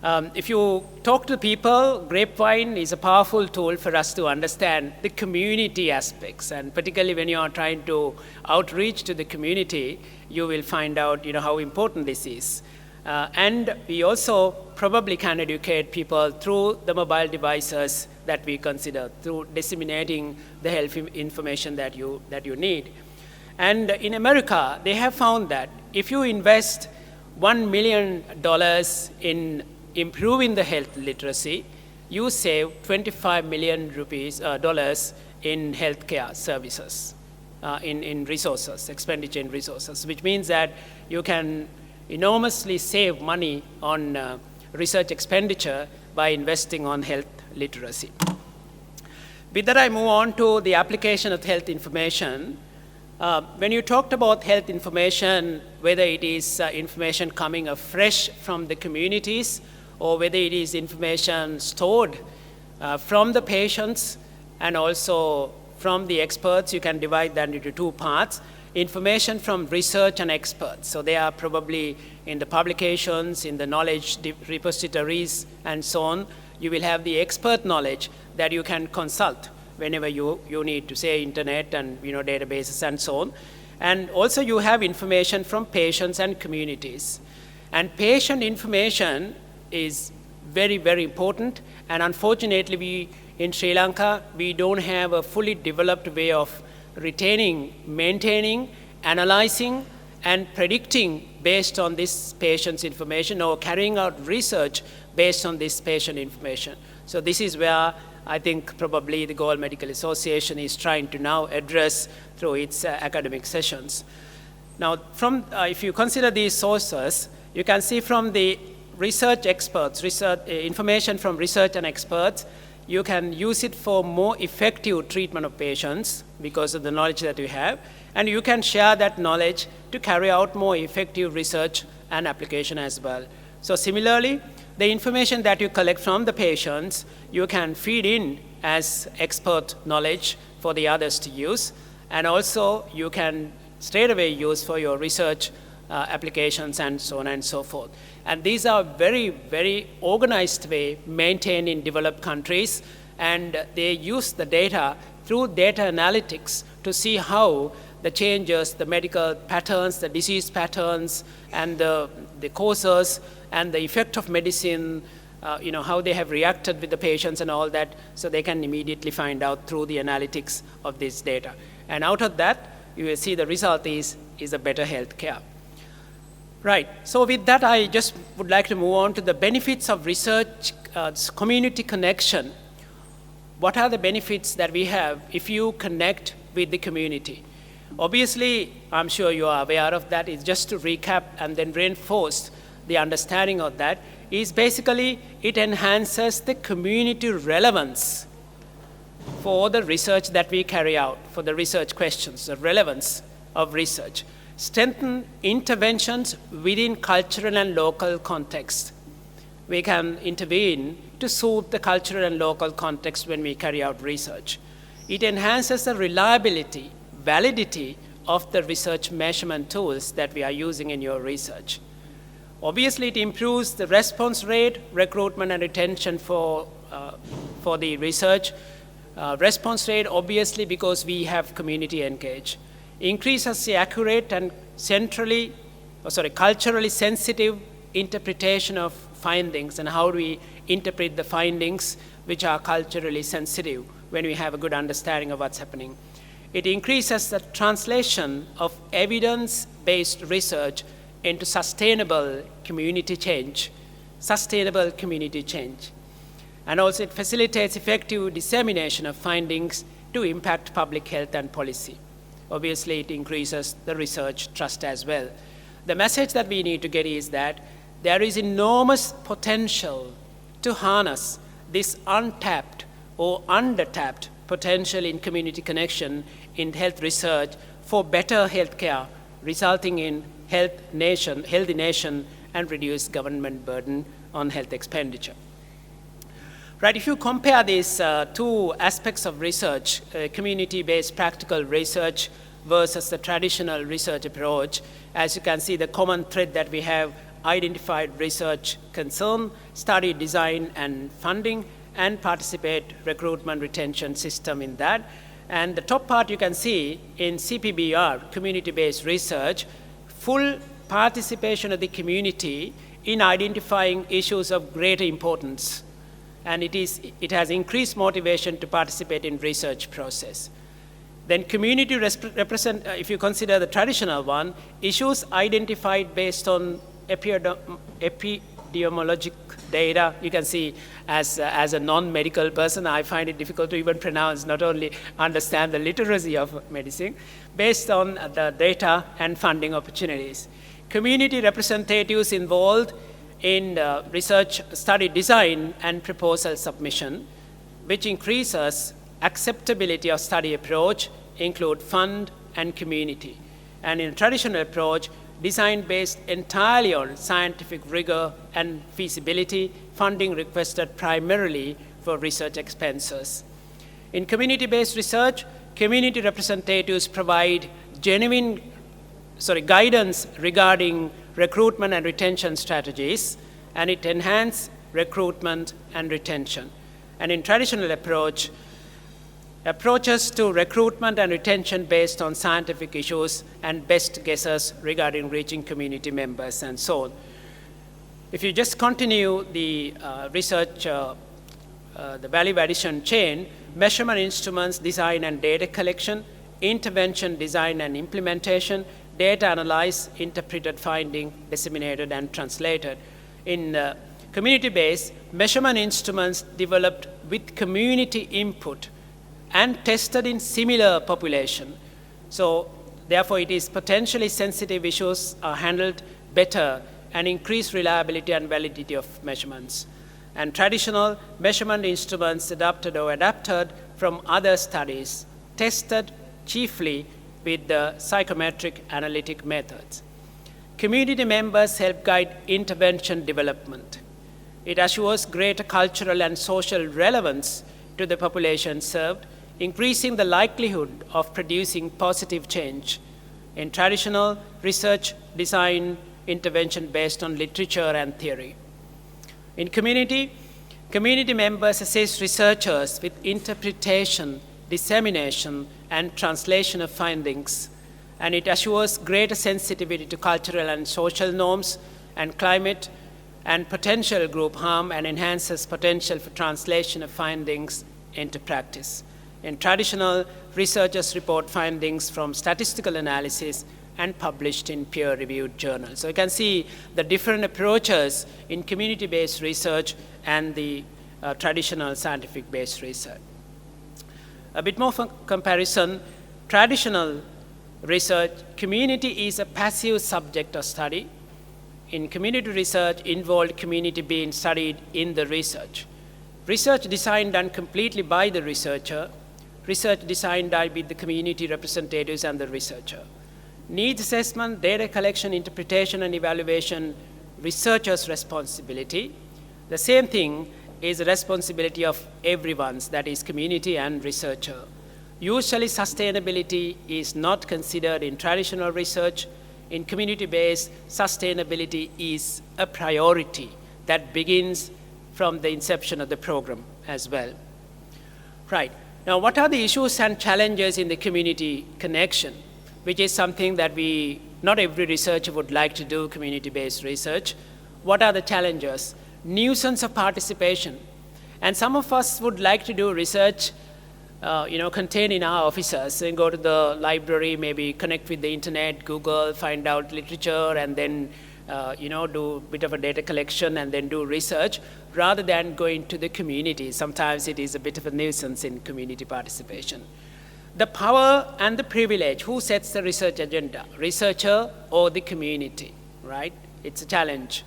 If you talk to people, Grapevine is a powerful tool for us to understand the community aspects, and particularly when you are trying to outreach to the community, you will find out how important this is. And we also probably can educate people through the mobile devices that we consider, through disseminating the health information that you need. And in America, they have found that if you invest $1 million in improving the health literacy, you save $25 million dollars in healthcare services, in resources, expenditure in resources, which means that you can enormously save money on research expenditure by investing on health literacy. With that, I move on to the application of health information. When you talked about health information, whether it is information coming afresh from the communities, or whether it is information stored from the patients and also from the experts, you can divide that into two parts. Information from research and experts. So they are probably in the publications, in the knowledge repositories, and so on. You will have the expert knowledge that you can consult whenever you need to, say, internet and databases and so on. And also you have information from patients and communities. And patient information is very, very important. And unfortunately, in Sri Lanka, we don't have a fully developed way of retaining, maintaining, analyzing, and predicting based on this patient's information, or carrying out research based on this patient information. So this is where I think probably the GALLE Medical Association is trying to now address through its academic sessions. Now, if you consider these sources, you can see from the research experts, information from research and experts, you can use it for more effective treatment of patients because of the knowledge that you have, and you can share that knowledge to carry out more effective research and application as well. So similarly, the information that you collect from the patients, you can feed in as expert knowledge for the others to use, and also you can straight away use for your research applications and so on and so forth. And these are very, very organized way maintained in developed countries, and they use the data through data analytics to see how the changes, the medical patterns, the disease patterns, and the causes, and the effect of medicine, how they have reacted with the patients and all that, so they can immediately find out through the analytics of this data. And out of that, you will see the result is a better health care. Right, so with that, I just would like to move on to the benefits of research, community connection. What are the benefits that we have if you connect with the community? Obviously, I'm sure you are aware of that. It's just to recap and then reinforce the understanding of that, is basically it enhances the community relevance for the research that we carry out, for the research questions, the relevance of research. Strengthen interventions within cultural and local context. We can intervene to suit the cultural and local context when we carry out research. It enhances the reliability, validity of the research measurement tools that we are using in your research. Obviously, it improves the response rate, recruitment, and retention for the research. Response rate, obviously, because we have community engaged. Increases the accurate and culturally sensitive interpretation of findings, and how do we interpret the findings which are culturally sensitive when we have a good understanding of what's happening. It increases the translation of evidence-based research into sustainable community change. And also it facilitates effective dissemination of findings to impact public health and policy. Obviously, it increases the research trust as well. The message that we need to get is that there is enormous potential to harness this untapped or undertapped potential in community connection in health research for better healthcare, resulting in healthy nation, and reduced government burden on health expenditure. Right, if you compare these two aspects of research, community-based practical research versus the traditional research approach, as you can see, the common thread that we have identified research concern, study design and funding, and participate recruitment retention system in that. And the top part you can see in CPBR, community-based research, full participation of the community in identifying issues of greater importance. And it has increased motivation to participate in research process. Then community represent, if you consider the traditional one, issues identified based on epidemiologic data. You can see as a non-medical person, I find it difficult to even pronounce, not only understand the literacy of medicine, based on the data and funding opportunities. Community representatives involved in research study design and proposal submission, which increases acceptability of study approach, include fund and community. And in a traditional approach, design based entirely on scientific rigor and feasibility, funding requested primarily for research expenses. In community-based research, community representatives provide guidance regarding recruitment and retention strategies, and it enhances recruitment and retention. And in traditional approach, approaches to recruitment and retention based on scientific issues and best guesses regarding reaching community members and so on. If you just continue the research, the value addition chain, measurement instruments, design and data collection, intervention, design and implementation, data analyzed, interpreted finding, disseminated and translated. In community-based, measurement instruments developed with community input and tested in similar population. So therefore it is potentially sensitive issues are handled better and increase reliability and validity of measurements. And traditional measurement instruments adapted from other studies, tested chiefly with the psychometric analytic methods. Community members help guide intervention development. It assures greater cultural and social relevance to the population served, increasing the likelihood of producing positive change. In traditional research, design intervention based on literature and theory. In community members assist researchers with interpretation, dissemination, and translation of findings, and it assures greater sensitivity to cultural and social norms and climate and potential group harm, and enhances potential for translation of findings into practice. In traditional, researchers report findings from statistical analysis and published in peer-reviewed journals. So you can see the different approaches in community-based research and the traditional scientific-based research. A bit more for comparison, traditional research, community is a passive subject of study. In community research, involved community being studied in the research. Research design done completely by the researcher. Research design done with the community representatives and the researcher. Needs assessment, data collection, interpretation, and evaluation, researcher's responsibility. The same thing is the responsibility of everyone's, that is community and researcher. Usually sustainability is not considered in traditional research. In community-based, sustainability is a priority that begins from the inception of the program as well. Right, now what are the issues and challenges in the community connection, which is something that not every researcher would like to do, community-based research. What are the challenges? Nuisance of participation. And some of us would like to do research contained in our offices and go to the library, maybe connect with the internet, Google, find out literature, and then do a bit of a data collection and then do research, rather than going to the community. Sometimes it is a bit of a nuisance in community participation. The power and the privilege, who sets the research agenda? Researcher or the community, right? It's a challenge.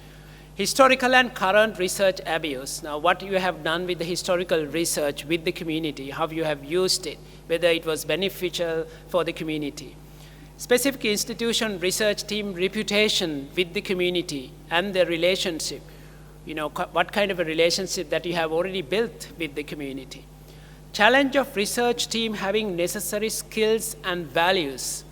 Historical and current research abuse. Now, what you have done with the historical research with the community, how you have used it, whether it was beneficial for the community. Specific institution research team reputation with the community and their relationship. what kind of a relationship that you have already built with the community. Challenge of research team having necessary skills and values,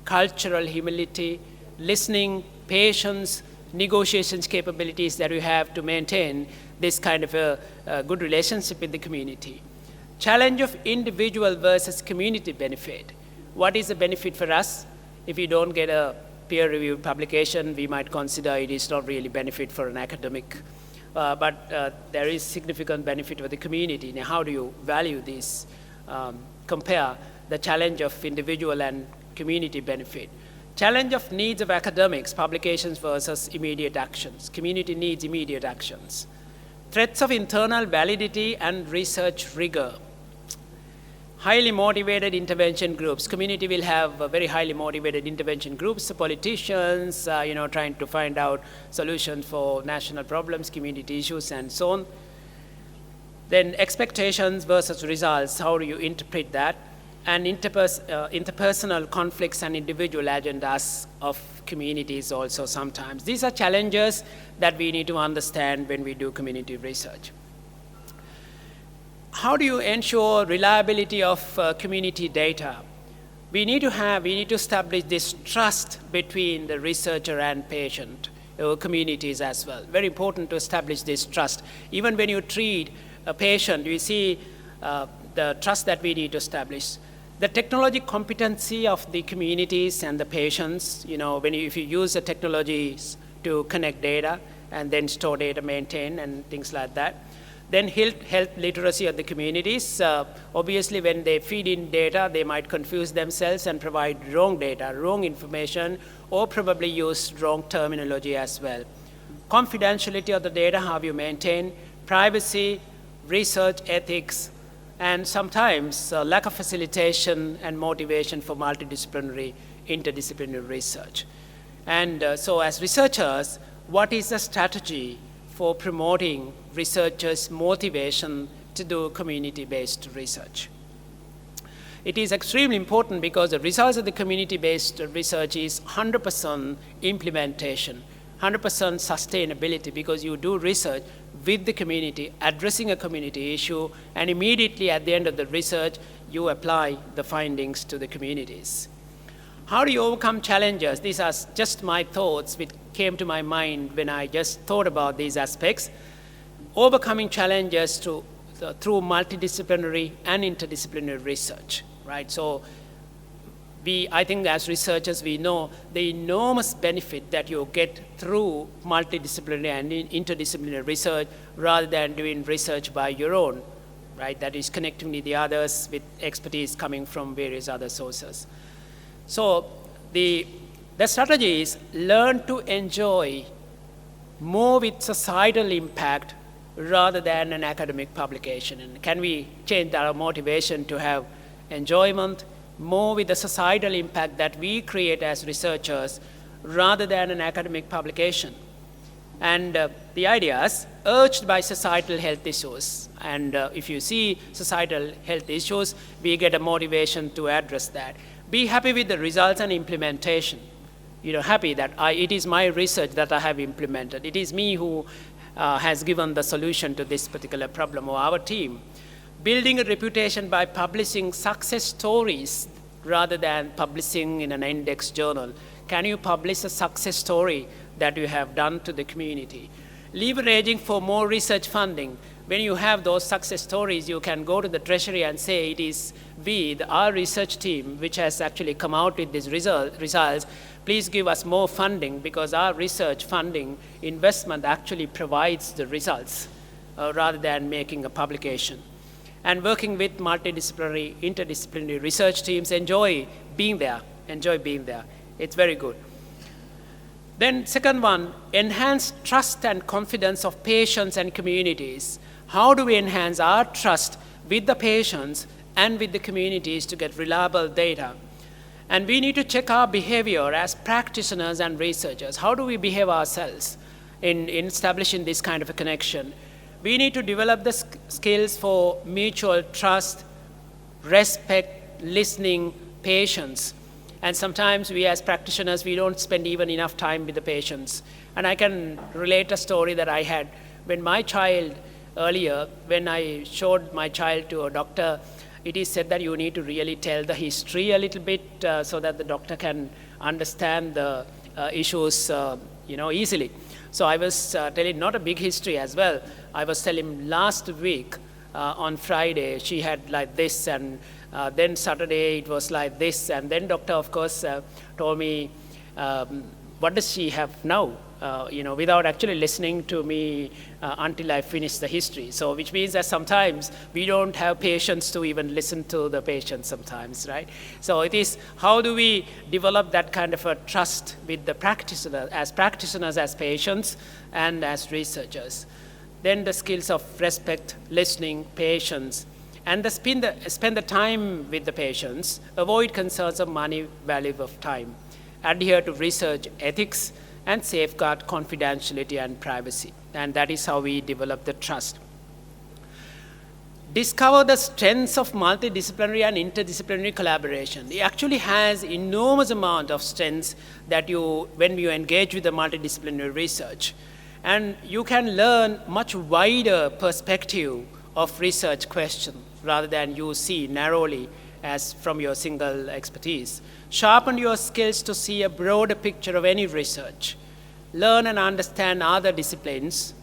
cultural humility, listening, patience, negotiations capabilities that you have to maintain this kind of a good relationship with the community. Challenge of individual versus community benefit. What is the benefit for us? If you don't get a peer-reviewed publication, we might consider it is not really benefit for an academic, but there is significant benefit for the community. Now, how do you value this? Compare the challenge of individual and community benefit. Challenge of needs of academics, publications versus immediate actions. Community needs immediate actions. Threats of internal validity and research rigor. Highly motivated intervention groups. Community will have very highly motivated intervention groups, politicians, trying to find out solutions for national problems, community issues, and so on. Then expectations versus results. How do you interpret that? And interpersonal conflicts and individual agendas of communities also sometimes. These are challenges that we need to understand when we do community research. How do you ensure reliability of community data? We need to establish this trust between the researcher and patient, communities as well. Very important to establish this trust. Even when you treat a patient, you see the trust that we need to establish. The technology competency of the communities and the patients, if you use the technologies to connect data and then store data, maintain, and things like that. Then health literacy of the communities. Obviously, when they feed in data, they might confuse themselves and provide wrong data, wrong information, or probably use wrong terminology as well. Confidentiality of the data, how you maintain, privacy, research ethics, and sometimes lack of facilitation and motivation for multidisciplinary, interdisciplinary research. And so as researchers, what is the strategy for promoting researchers' motivation to do community-based research? It is extremely important because the results of the community-based research is 100% implementation, 100% sustainability, because you do research with the community, addressing a community issue, and immediately at the end of the research, you apply the findings to the communities. How do you overcome challenges? These are just my thoughts which came to my mind when I just thought about these aspects. Overcoming challenges through multidisciplinary and interdisciplinary research, right? So I think as researchers, we know the enormous benefit that you get through multidisciplinary and interdisciplinary research rather than doing research by your own, right? That is connecting with the others with expertise coming from various other sources. So the strategy is learn to enjoy more with societal impact rather than an academic publication. And can we change our motivation to have enjoyment more with the societal impact that we create as researchers rather than an academic publication? And the ideas urged by societal health issues. And if you see societal health issues, we get a motivation to address that. Be happy with the results and implementation. Happy that it is my research that I have implemented. It is me who has given the solution to this particular problem, or our team. Building a reputation by publishing success stories rather than publishing in an index journal. Can you publish a success story that you have done to the community? Leveraging for more research funding. When you have those success stories, you can go to the Treasury and say, it is our research team, which has actually come out with these results. Please give us more funding, because our research funding investment actually provides the results rather than making a publication. And working with multidisciplinary, interdisciplinary research teams, enjoy being there. It's very good. Then second one, enhance trust and confidence of patients and communities. How do we enhance our trust with the patients and with the communities to get reliable data? And we need to check our behavior as practitioners and researchers. How do we behave ourselves in establishing this kind of a connection? We need to develop the skills for mutual trust, respect, listening, patience. And sometimes we as practitioners, we don't spend even enough time with the patients. And I can relate a story that I had when my child earlier, when I showed my child to a doctor, it is said that you need to really tell the history a little bit so that the doctor can understand the issues easily. So I was telling not a big history as well. I was telling him last week on Friday she had like this, and then Saturday it was like this, and then doctor of course told me what does she have now, without actually listening to me until I finish the history. So which means that sometimes we don't have patience to even listen to the patient sometimes, right? So it is how do we develop that kind of a trust with the practitioners, as patients, and as researchers. Then the skills of respect, listening, patience, and spend the time with the patients, avoid concerns of money, value of time, adhere to research ethics, and safeguard confidentiality and privacy. And that is how we develop the trust. Discover the strengths of multidisciplinary and interdisciplinary collaboration. It actually has enormous amount of strengths that when you engage with the multidisciplinary research. And you can learn much wider perspective of research question rather than you see narrowly as from your single expertise. Sharpen your skills to see a broader picture of any research. Learn and understand other disciplines.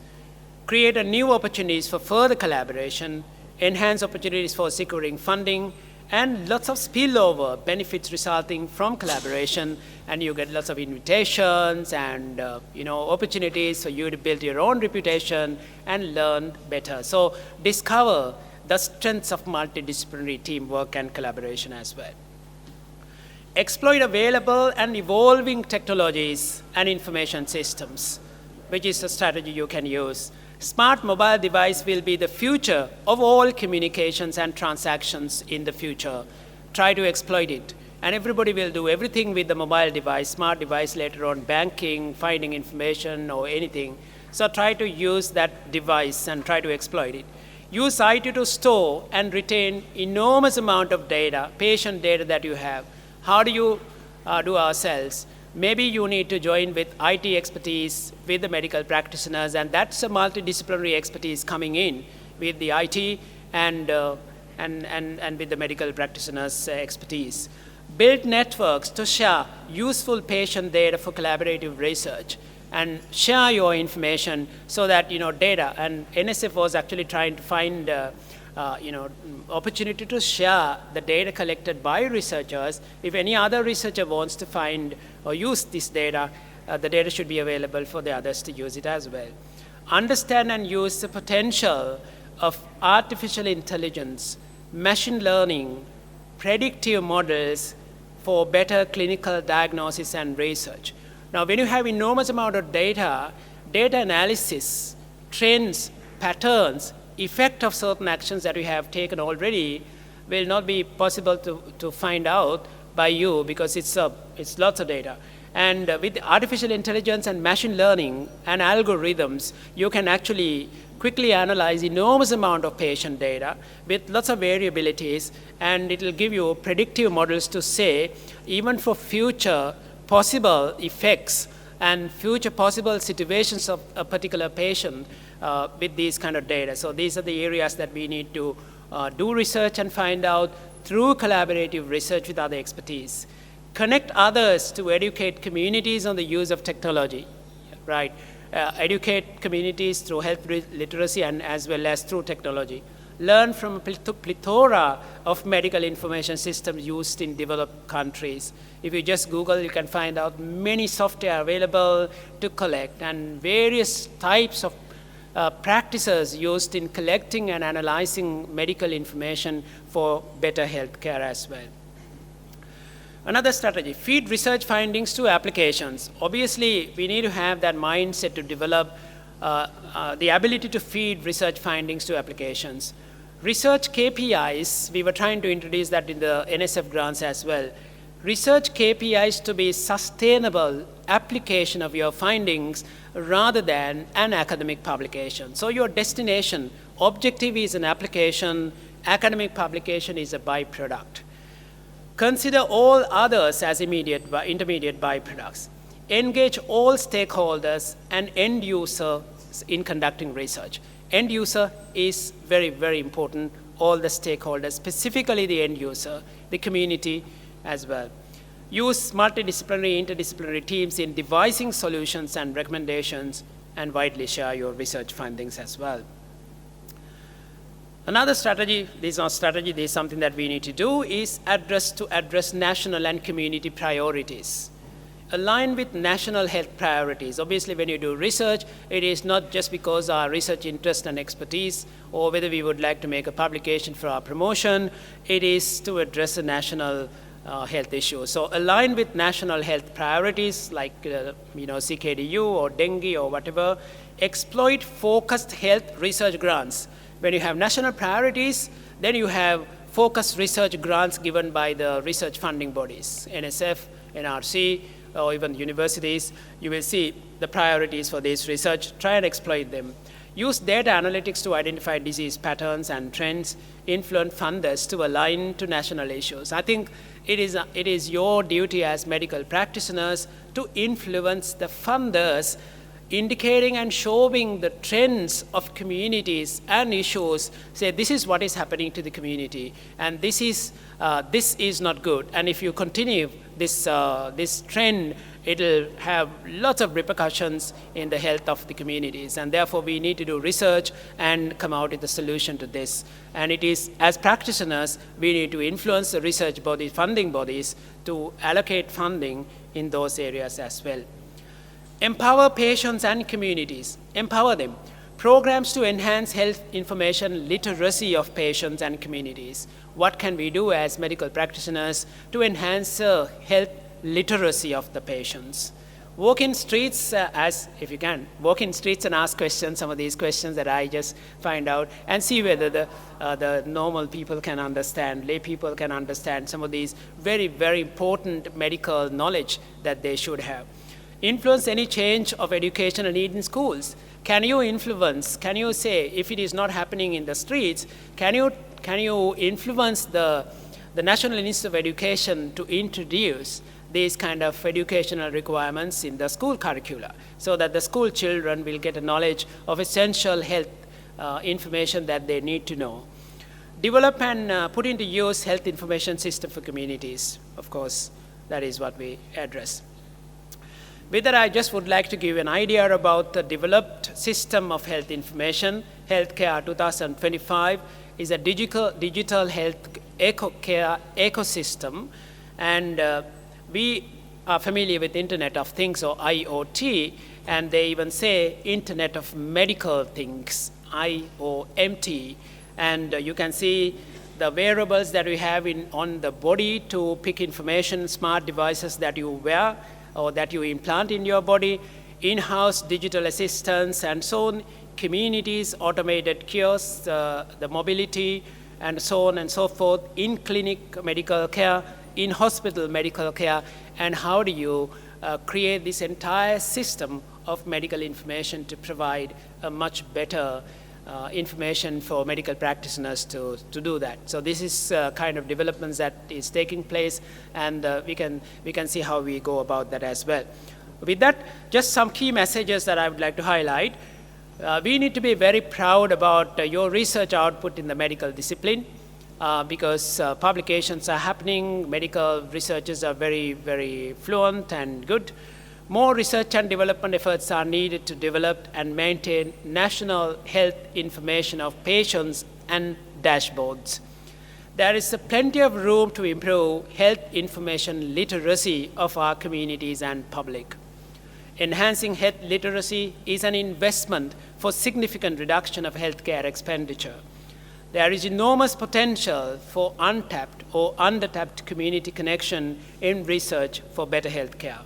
Create new opportunities for further collaboration. Enhance opportunities for securing funding, and lots of spillover benefits resulting from collaboration, and you get lots of invitations and opportunities for you to build your own reputation and learn better. So discover the strengths of multidisciplinary teamwork and collaboration as well. Exploit available and evolving technologies and information systems, which is a strategy you can use. Smart mobile device will be the future of all communications and transactions in the future. Try to exploit it. And everybody will do everything with the mobile device, smart device later on, banking, finding information or anything. So try to use that device and try to exploit it. Use IT to store and retain enormous amount of data, patient data that you have. How do you do ourselves? Maybe you need to join with IT expertise with the medical practitioners, and that's a multidisciplinary expertise coming in with the IT and with the medical practitioners' expertise. Build networks to share useful patient data for collaborative research, and share your information so that data. And NSF was actually trying to find opportunity to share the data collected by researchers. If any other researcher wants to find or use this data, the data should be available for the others to use it as well. Understand and use the potential of artificial intelligence, machine learning, predictive models for better clinical diagnosis and research. Now, when you have enormous amount of data analysis, trends, patterns, effect of certain actions that we have taken already will not be possible to find out by you because it's lots of data. And with artificial intelligence and machine learning and algorithms, you can actually quickly analyze enormous amount of patient data with lots of variabilities, and it will give you predictive models to say, even for future possible effects and future possible situations of a particular patient with these kind of data. So these are the areas that we need to do research and find out through collaborative research with other expertise. Connect others to educate communities on the use of technology, right? Educate communities through health literacy and as well as through technology. Learn from a plethora of medical information systems used in developed countries. If you just Google, you can find out many software available to collect and various types of practices used in collecting and analyzing medical information for better health care as well. Another strategy, feed research findings to applications. Obviously, we need to have that mindset to develop the ability to feed research findings to applications. Research KPIs, we were trying to introduce that in the NSF grants as well. Research KPIs to be sustainable application of your findings rather than an academic publication. So your destination, objective is an application, academic publication is a byproduct. Consider all others as intermediate byproducts. Engage all stakeholders and end user in conducting research. End user is very, very important, all the stakeholders, specifically the end user, the community as well. Use multidisciplinary, interdisciplinary teams in devising solutions and recommendations, and widely share your research findings as well. Another strategy, this is not strategy, this is something that we need to do, is address national and community priorities. Align with national health priorities. Obviously, when you do research, it is not just because our research interest and expertise, or whether we would like to make a publication for our promotion, it is to address a national health issue. So align with national health priorities like CKDU or dengue or whatever. Exploit focused health research grants. When you have national priorities, then you have focused research grants given by the research funding bodies, NSF, NRC, or even universities. You will see the priorities for this research. Try and exploit them. Use data analytics to identify disease patterns and trends. Influence funders to align to national issues. I think it is your duty as medical practitioners to influence the funders, indicating and showing the trends of communities and issues. Say, this is what is happening to the community, and this is not good. And if you continue this trend, it'll have lots of repercussions in the health of the communities. And therefore, we need to do research and come out with a solution to this. And it is, as practitioners, we need to influence the research bodies, funding bodies, to allocate funding in those areas as well. Empower patients and communities. Empower them. Programs to enhance health information literacy of patients and communities. What can we do as medical practitioners to enhance health literacy of the patients? Walk in streets, if you can, walk in streets and ask questions, some of these questions that I just find out, and see whether the normal people can understand, lay people can understand some of these very, very important medical knowledge that they should have. Influence any change of educational need in schools. Can you influence, can you say, if it is not happening in the streets, can you influence the National Institute of Education to introduce these kind of educational requirements in the school curricula, so that the school children will get a knowledge of essential health information that they need to know. Develop and put into use health information system for communities. Of course, that is what we address. With that, I just would like to give an idea about the developed system of health information. Healthcare 2025 is a digital health care ecosystem, and we are familiar with Internet of Things, or IoT, and they even say Internet of Medical Things, IOMT. And you can see the wearables that we have on the body to pick information, smart devices that you wear or that you implant in your body, in-house digital assistants and so on, communities, automated kiosks, the mobility, and so on and so forth, in-clinic medical care, in-hospital medical care, and how do you create this entire system of medical information to provide a much better information for medical practitioners to do that. So this is kind of developments that is taking place, and we can see how we go about that as well. With that, just some key messages that I would like to highlight. We need to be very proud about your research output in the medical discipline, because publications are happening, medical researchers are very, very fluent and good. More research and development efforts are needed to develop and maintain national health information of patients and dashboards. There is plenty of room to improve health information literacy of our communities and public. Enhancing health literacy is an investment for significant reduction of healthcare expenditure. There is enormous potential for untapped or undertapped community connection in research for better healthcare.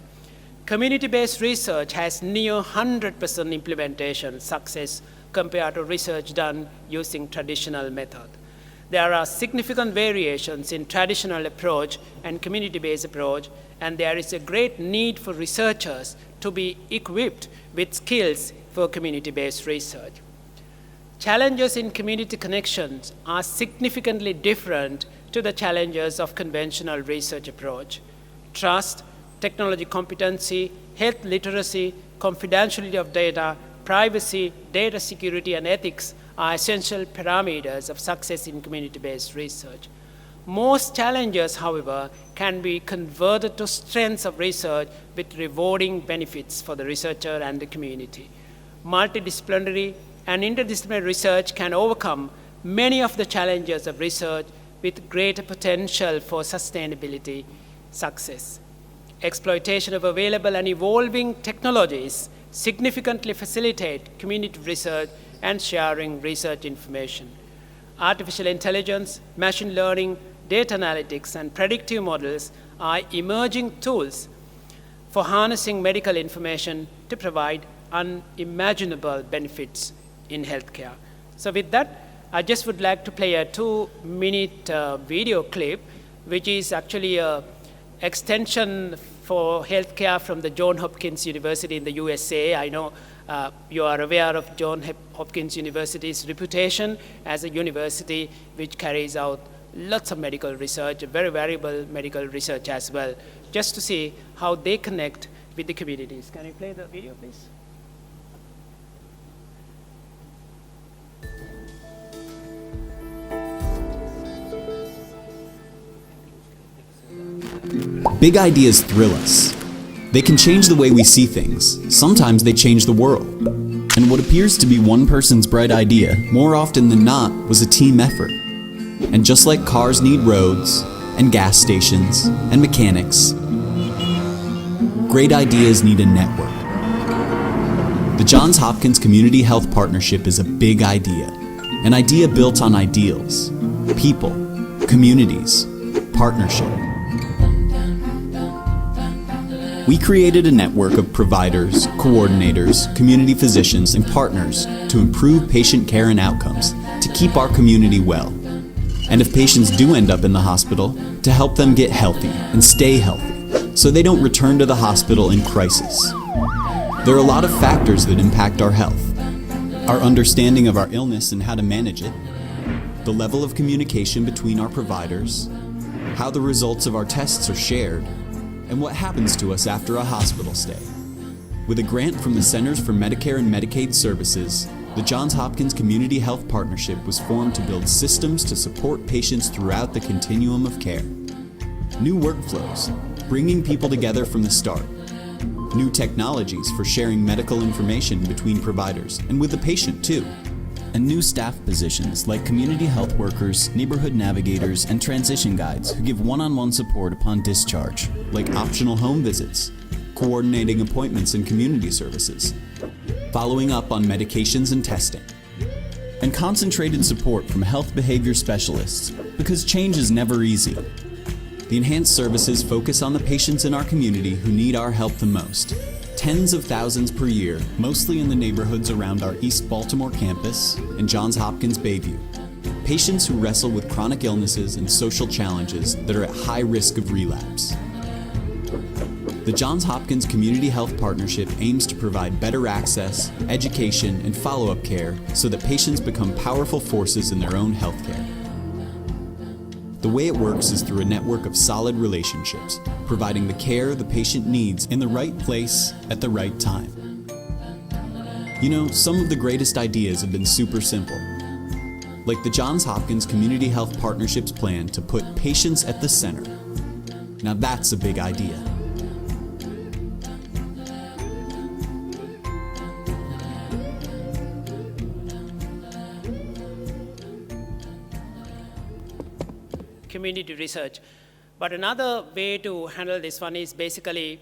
Community-based research has near 100% implementation success compared to research done using traditional method. There are significant variations in traditional approach and community-based approach, and there is a great need for researchers to be equipped with skills for community-based research. Challenges in community connections are significantly different to the challenges of conventional research approach. Trust, technology competency, health literacy, confidentiality of data, privacy, data security, and ethics are essential parameters of success in community-based research. Most challenges, however, can be converted to strengths of research with rewarding benefits for the researcher and the community. Multidisciplinary and interdisciplinary research can overcome many of the challenges of research with greater potential for sustainability success. Exploitation of available and evolving technologies significantly facilitate community research and sharing research information. Artificial intelligence, machine learning, data analytics, and predictive models are emerging tools for harnessing medical information to provide unimaginable benefits in healthcare. So with that, I just would like to play a 2-minute video clip, which is actually an extension for healthcare from the Johns Hopkins University in the USA. I know you are aware of Johns Hopkins University's reputation as a university which carries out lots of medical research, very variable medical research as well, just to see how they connect with the communities. Can you play the video, please? Big ideas thrill us. They can change the way we see things. Sometimes they change the world. And what appears to be one person's bright idea, more often than not, was a team effort. And just like cars need roads, and gas stations, and mechanics, great ideas need a network. The Johns Hopkins Community Health Partnership is a big idea. An idea built on ideals, people, communities, partnership. We created a network of providers, coordinators, community physicians, and partners to improve patient care and outcomes, to keep our community well. And if patients do end up in the hospital, to help them get healthy and stay healthy, so they don't return to the hospital in crisis. There are a lot of factors that impact our health. Our understanding of our illness and how to manage it, the level of communication between our providers, how the results of our tests are shared, and what happens to us after a hospital stay. With a grant from the Centers for Medicare and Medicaid Services, the Johns Hopkins Community Health Partnership was formed to build systems to support patients throughout the continuum of care. New workflows, bringing people together from the start. New technologies for sharing medical information between providers and with the patient too. And new staff positions like community health workers, neighborhood navigators, and transition guides who give one-on-one support upon discharge, like optional home visits, coordinating appointments and community services, following up on medications and testing, and concentrated support from health behavior specialists, because change is never easy. The enhanced services focus on the patients in our community who need our help the most. Tens of thousands per year, mostly in the neighborhoods around our East Baltimore campus and Johns Hopkins Bayview. Patients who wrestle with chronic illnesses and social challenges that are at high risk of relapse. The Johns Hopkins Community Health Partnership aims to provide better access, education, and follow-up care so that patients become powerful forces in their own healthcare. The way it works is through a network of solid relationships, providing the care the patient needs in the right place at the right time. You know, some of the greatest ideas have been super simple, like the Johns Hopkins Community Health Partnership's plan to put patients at the center. Now that's a big idea. Community research. But another way to handle this one is basically,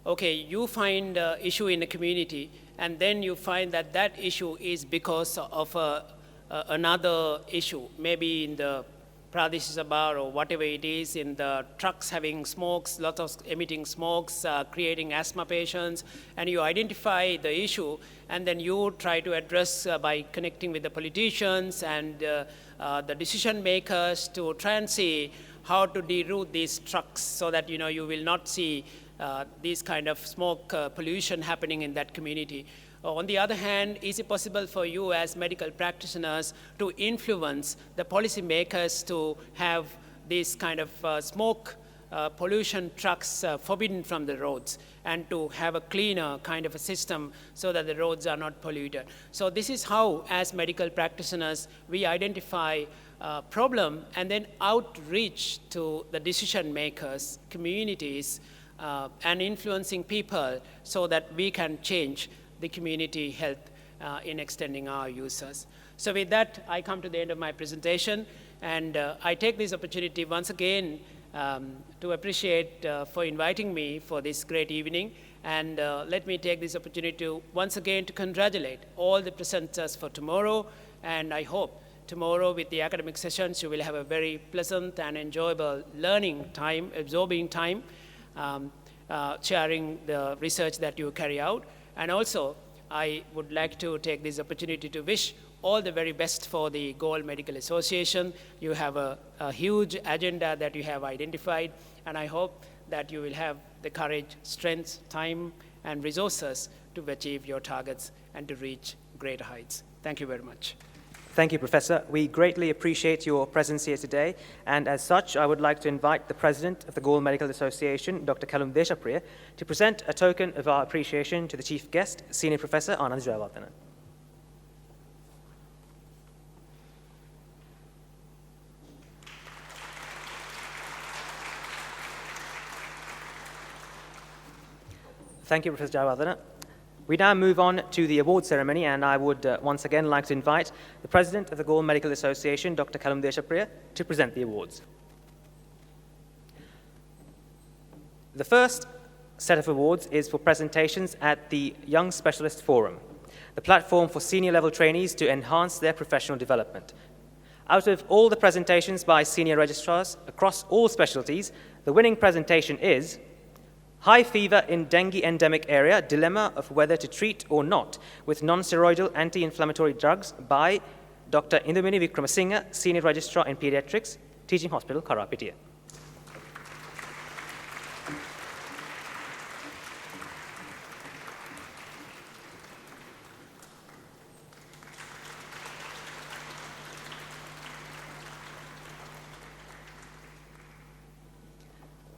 okay, you find an issue in the community, and then you find that that issue is because of another issue, maybe in the Pradesh Sabha or whatever it is, in the trucks having smokes, lots of emitting smokes, creating asthma patients, and you identify the issue, and then you try to address by connecting with the politicians and the decision makers to try and see how to deroute these trucks so that you will not see this kind of smoke pollution happening in that community. On the other hand, is it possible for you as medical practitioners to influence the policymakers to have this kind of smoke pollution trucks forbidden from the roads, and to have a cleaner kind of a system so that the roads are not polluted. So this is how, as medical practitioners, we identify a problem and then outreach to the decision makers, communities, and influencing people so that we can change the community health in extending our users. So with that, I come to the end of my presentation, and I take this opportunity once again to appreciate for inviting me for this great evening, and let me take this opportunity to once again to congratulate all the presenters for tomorrow, and I hope tomorrow with the academic sessions you will have a very pleasant and enjoyable learning time, absorbing time, sharing the research that you carry out. And also, I would like to take this opportunity to wish all the very best for the GALLE Medical Association. You have a huge agenda that you have identified, and I hope that you will have the courage, strength, time, and resources to achieve your targets and to reach greater heights. Thank you very much. Thank you, Professor. We greatly appreciate your presence here today, and as such, I would like to invite the President of the GALLE Medical Association, Dr. Callum Deshapriya, to present a token of our appreciation to the Chief Guest, Senior Professor Anand Jayawardena. Thank you, Professor Jayawardena. We now move on to the award ceremony, and I would once again like to invite the President of the GALLE Medical Association, Dr. Callum Deshapriya, to present the awards. The first set of awards is for presentations at the Young Specialist Forum, the platform for senior level trainees to enhance their professional development. Out of all the presentations by senior registrars across all specialties, the winning presentation is High Fever in Dengue Endemic Area, Dilemma of Whether to Treat or Not with Non-Steroidal Anti-Inflammatory Drugs by Dr. Indumini Vikramasinghe, Senior Registrar in Pediatrics, Teaching Hospital, Karapitiya.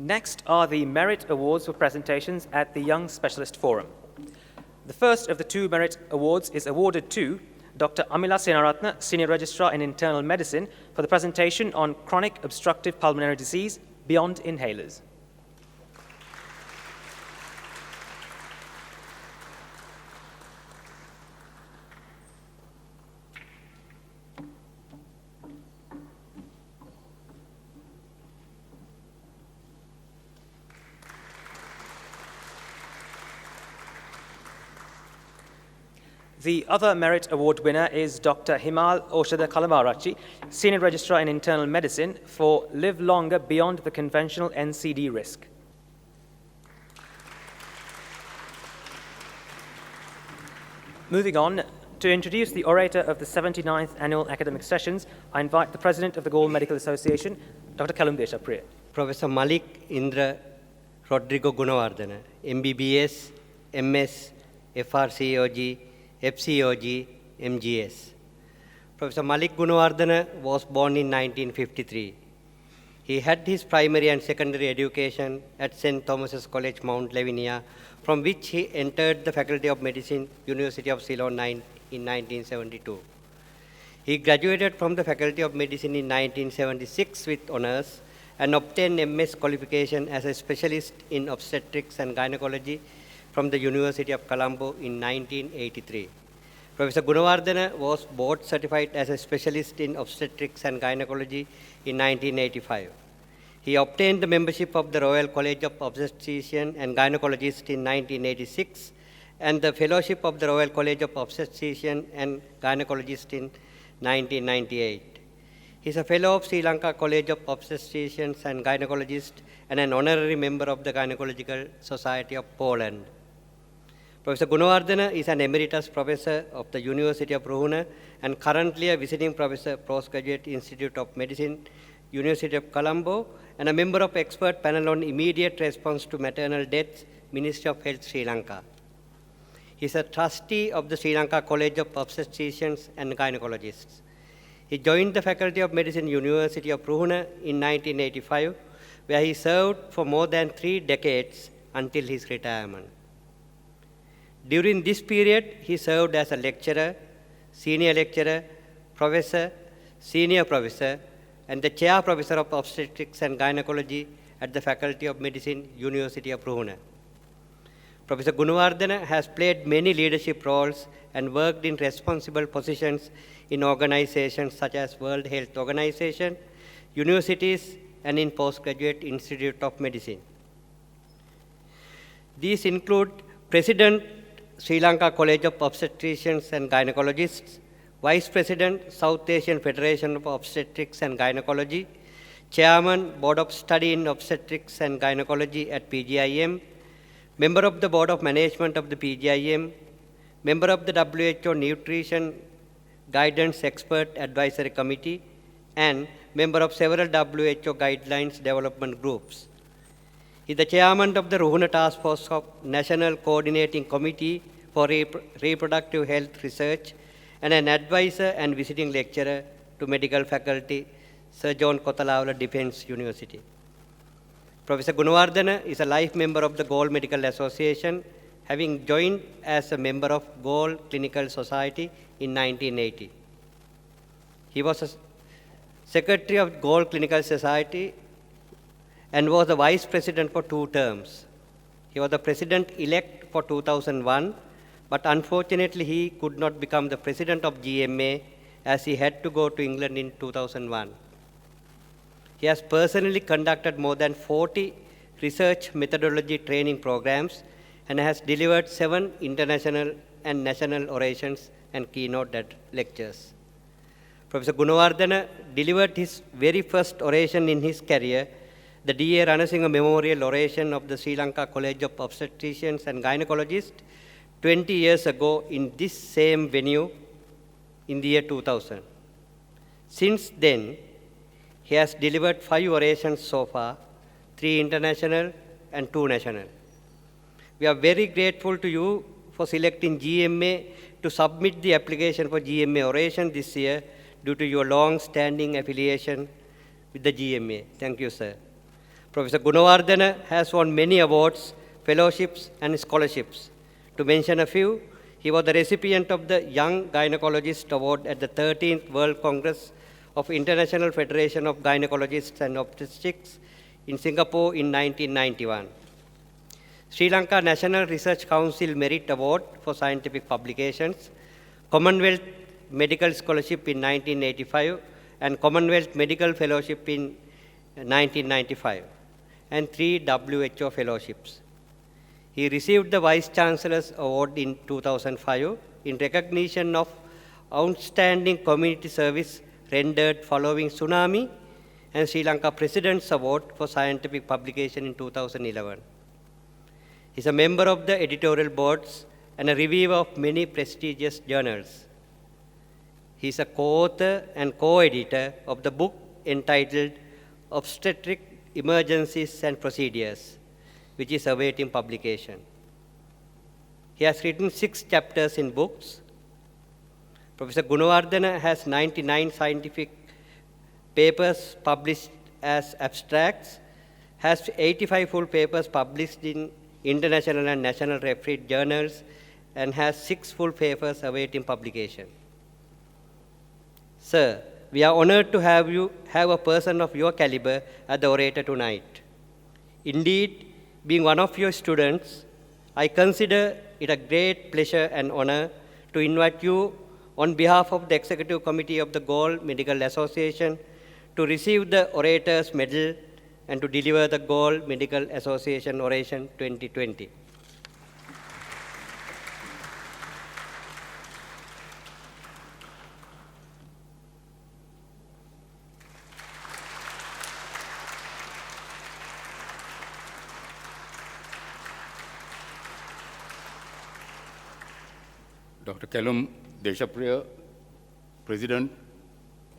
Next are the Merit Awards for presentations at the Young Specialist Forum. The first of the two Merit Awards is awarded to Dr. Amila Senaratne, Senior Registrar in Internal Medicine, for the presentation on chronic obstructive pulmonary disease beyond inhalers. The other Merit Award winner is Dr. Himal Oshada Kalamarachi, Senior Registrar in Internal Medicine, for Live Longer Beyond the Conventional NCD Risk. Moving on, to introduce the orator of the 79th Annual Academic Sessions, I invite the President of the GALLE Medical Association, Dr. Callum Deshapriya. Professor Malik Indra Rodrigo Gunawardena, MBBS, MS, FRCOG, FCOG, MGS. Professor Malik Gunawardena was born in 1953. He had his primary and secondary education at St. Thomas's College, Mount Lavinia, from which he entered the Faculty of Medicine, University of Ceylon in 1972. He graduated from the Faculty of Medicine in 1976 with honors and obtained MS qualification as a specialist in obstetrics and gynecology from the University of Colombo in 1983. Professor Gunawardena was board certified as a specialist in obstetrics and gynecology in 1985. He obtained the membership of the Royal College of Obstetricians and Gynecologists in 1986 and the fellowship of the Royal College of Obstetricians and Gynecologists in 1998. He is a fellow of Sri Lanka College of Obstetricians and Gynecologists and an honorary member of the Gynecological Society of Poland. Professor Gunawardena is an emeritus professor of the University of Ruhuna and currently a visiting professor, Postgraduate Institute of Medicine, University of Colombo, and a member of expert panel on immediate response to maternal deaths, Ministry of Health, Sri Lanka. He is a trustee of the Sri Lanka College of Obstetricians and Gynecologists. He joined the Faculty of Medicine, University of Ruhuna in 1985, where he served for more than 3 decades until his retirement. During this period, he served as a lecturer, senior lecturer, professor, senior professor, and the chair professor of obstetrics and gynecology at the Faculty of Medicine, University of Ruhuna. Professor Gunawardena has played many leadership roles and worked in responsible positions in organizations such as World Health Organization, universities, and in Postgraduate Institute of Medicine. These include President, Sri Lanka College of Obstetricians and Gynecologists, Vice President, South Asian Federation of Obstetrics and Gynecology, Chairman, Board of Study in Obstetrics and Gynecology at PGIM, Member of the Board of Management of the PGIM, Member of the WHO Nutrition Guidance Expert Advisory Committee, and member of several WHO Guidelines Development Groups. He is the Chairman of the Ruhuna Task Force of National Coordinating Committee for Reproductive Health Research and an advisor and visiting lecturer to Medical Faculty, Sir John Kotalawala Defence University. Professor Gunawardena is a life member of the GALLE Medical Association, having joined as a member of GALLE Clinical Society in 1980. He was a secretary of GALLE Clinical Society and was the vice president for 2 terms. He was the president-elect for 2001, but unfortunately he could not become the president of GMA as he had to go to England in 2001. He has personally conducted more than 40 research methodology training programs and has delivered 7 international and national orations and keynote lectures. Professor Gunawardena delivered his very first oration in his career, the D.A. Ranasinghe Memorial Oration of the Sri Lanka College of Obstetricians and Gynecologists 20 years ago in this same venue in the year 2000. Since then, he has delivered 5 orations so far, 3 international and 2 national. We are very grateful to you for selecting GMA to submit the application for GMA oration this year due to your long-standing affiliation with the GMA. Thank you, sir. Professor Gunawardena has won many awards, fellowships, and scholarships. To mention a few, he was the recipient of the Young Gynecologist Award at the 13th World Congress of International Federation of Gynecologists and Obstetrics in Singapore in 1991. Sri Lanka National Research Council Merit Award for Scientific Publications, Commonwealth Medical Scholarship in 1985, and Commonwealth Medical Fellowship in 1995, and 3 WHO fellowships. He received the Vice Chancellor's Award in 2005 in recognition of outstanding community service rendered following tsunami, and Sri Lanka President's Award for Scientific Publication in 2011. He is a member of the editorial boards and a reviewer of many prestigious journals. He is a co-author and co-editor of the book entitled Obstetric Emergencies and Procedures, which is awaiting publication. He has written 6 chapters in books. Professor Gunawardena has 99 scientific papers published as abstracts, has 85 full papers published in international and national refereed journals, and has 6 full papers awaiting publication. Sir, we are honored to have a person of your caliber as the orator tonight. Indeed, being one of your students, I consider it a great pleasure and honor to invite you on behalf of the Executive Committee of the GALLE Medical Association to receive the Orator's Medal and to deliver the GALLE Medical Association Oration 2020. Dr. Kellum Deshapriya, President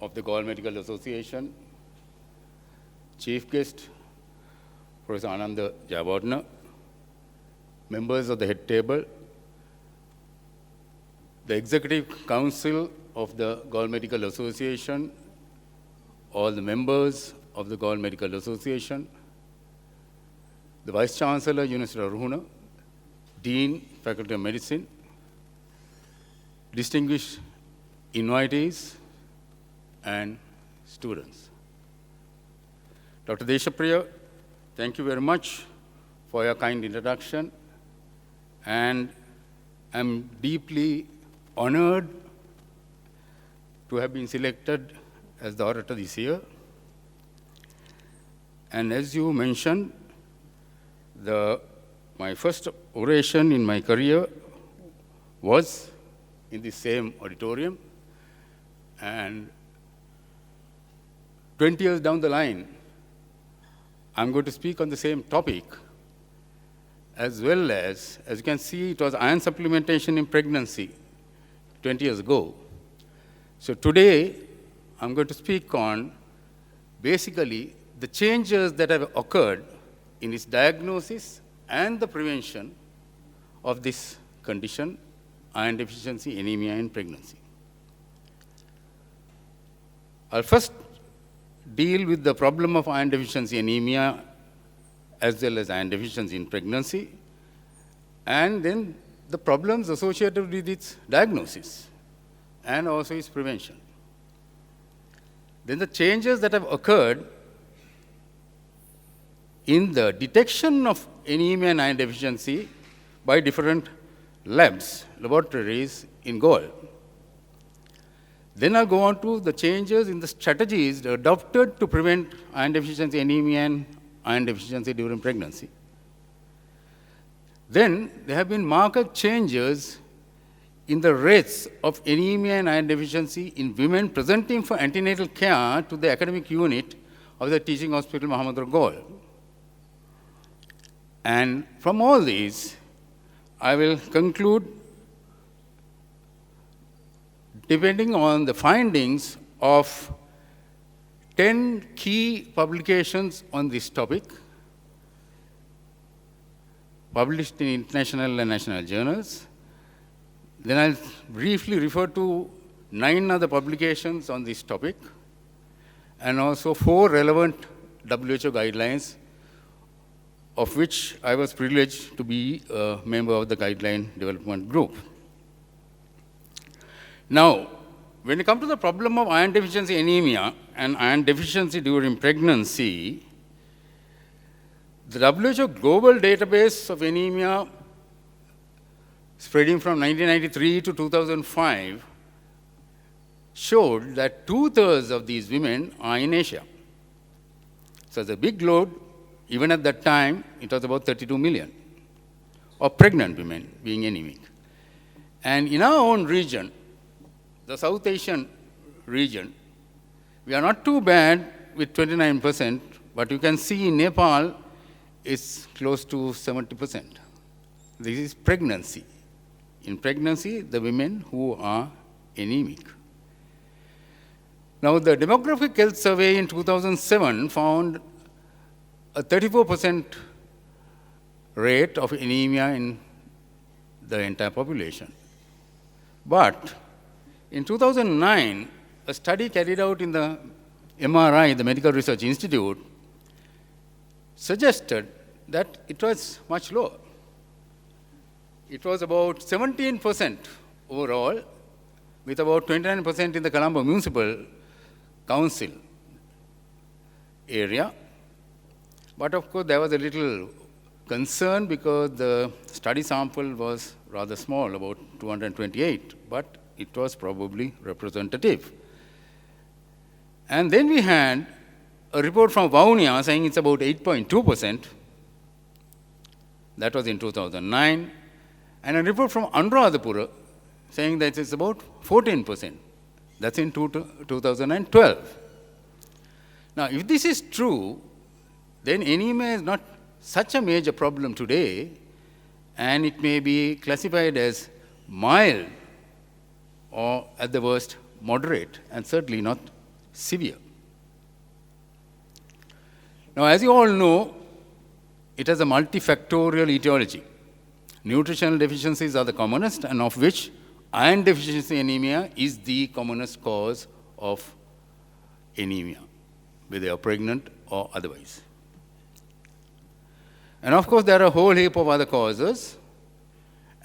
of the GALLE Medical Association, Chief Guest, Professor Ananda Jayawardena, members of the head table, the Executive Council of the GALLE Medical Association, all the members of the GALLE Medical Association, the Vice Chancellor, University of Ruhuna, Dean, Faculty of Medicine, distinguished invitees, and students. Dr. Deshapriya, thank you very much for your kind introduction, and I'm deeply honored to have been selected as the orator this year. And as you mentioned, my first oration in my career was in the same auditorium, and 20 years down the line, I'm going to speak on the same topic, as well as you can see, it was iron supplementation in pregnancy 20 years ago. So today, I'm going to speak on basically the changes that have occurred in its diagnosis and the prevention of this condition, iron deficiency anemia in pregnancy. I'll first deal with the problem of iron deficiency anemia as well as iron deficiency in pregnancy, and then the problems associated with its diagnosis and also its prevention. Then the changes that have occurred in the detection of anemia and iron deficiency by different laboratories in GALLE. Then I'll go on to the changes in the strategies adopted to prevent iron deficiency anemia and iron deficiency during pregnancy. Then there have been marked changes in the rates of anemia and iron deficiency in women presenting for antenatal care to the academic unit of the Teaching Hospital Muhammadur GALLE. And from all these, I will conclude depending on the findings of 10 key publications on this topic, published in international and national journals. Then I'll briefly refer to 9 other publications on this topic, and also 4 relevant WHO guidelines, of which I was privileged to be a member of the guideline development group. Now, when it comes to the problem of iron deficiency anemia and iron deficiency during pregnancy, the WHO global database of anemia spreading from 1993 to 2005 showed that 2/3 of these women are in Asia. So it's a big load. Even at that time, it was about 32 million of pregnant women being anemic. And in our own region, the South Asian region, we are not too bad with 29%, but you can see in Nepal, it's close to 70%. This is pregnancy. In pregnancy, the women who are anemic. Now, the Demographic Health Survey in 2007 found a 34% rate of anemia in the entire population. But in 2009, a study carried out in the MRI, the Medical Research Institute, suggested that it was much lower. It was about 17% overall, with about 29% in the Colombo Municipal Council area. But of course, there was a little concern because the study sample was rather small, about 228, but it was probably representative. And then we had a report from Vaunia saying it's about 8.2%. That was in 2009. And a report from Anuradhapura saying that it's about 14%. That's in 2012. Now, if this is true, then anemia is not such a major problem today, and it may be classified as mild or, at the worst, moderate, and certainly not severe. Now, as you all know, it has a multifactorial etiology. Nutritional deficiencies are the commonest, and of which iron deficiency anemia is the commonest cause of anemia, whether you are pregnant or otherwise. And of course, there are a whole heap of other causes.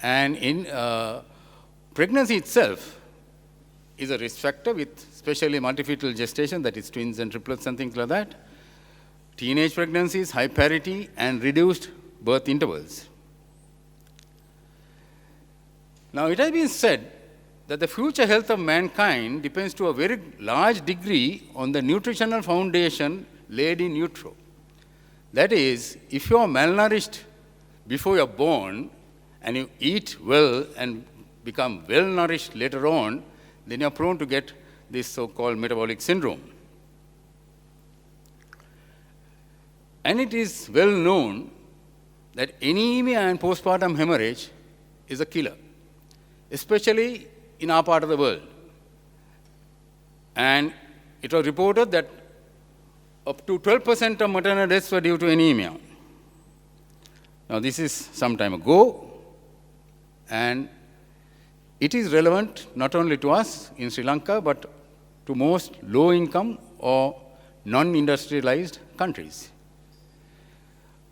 And in pregnancy itself is a risk factor with especially multifetal gestation, that is twins and triplets and things like that. Teenage pregnancies, high parity, and reduced birth intervals. Now, it has been said that the future health of mankind depends to a very large degree on the nutritional foundation laid in utero. That is, if you are malnourished before you are born and you eat well and become well nourished later on, then you are prone to get this so-called metabolic syndrome. And it is well known that anemia and postpartum hemorrhage is a killer, especially in our part of the world. And it was reported that up to 12% of maternal deaths were due to anemia. Now, this is some time ago, and it is relevant not only to us in Sri Lanka, but to most low-income or non-industrialized countries.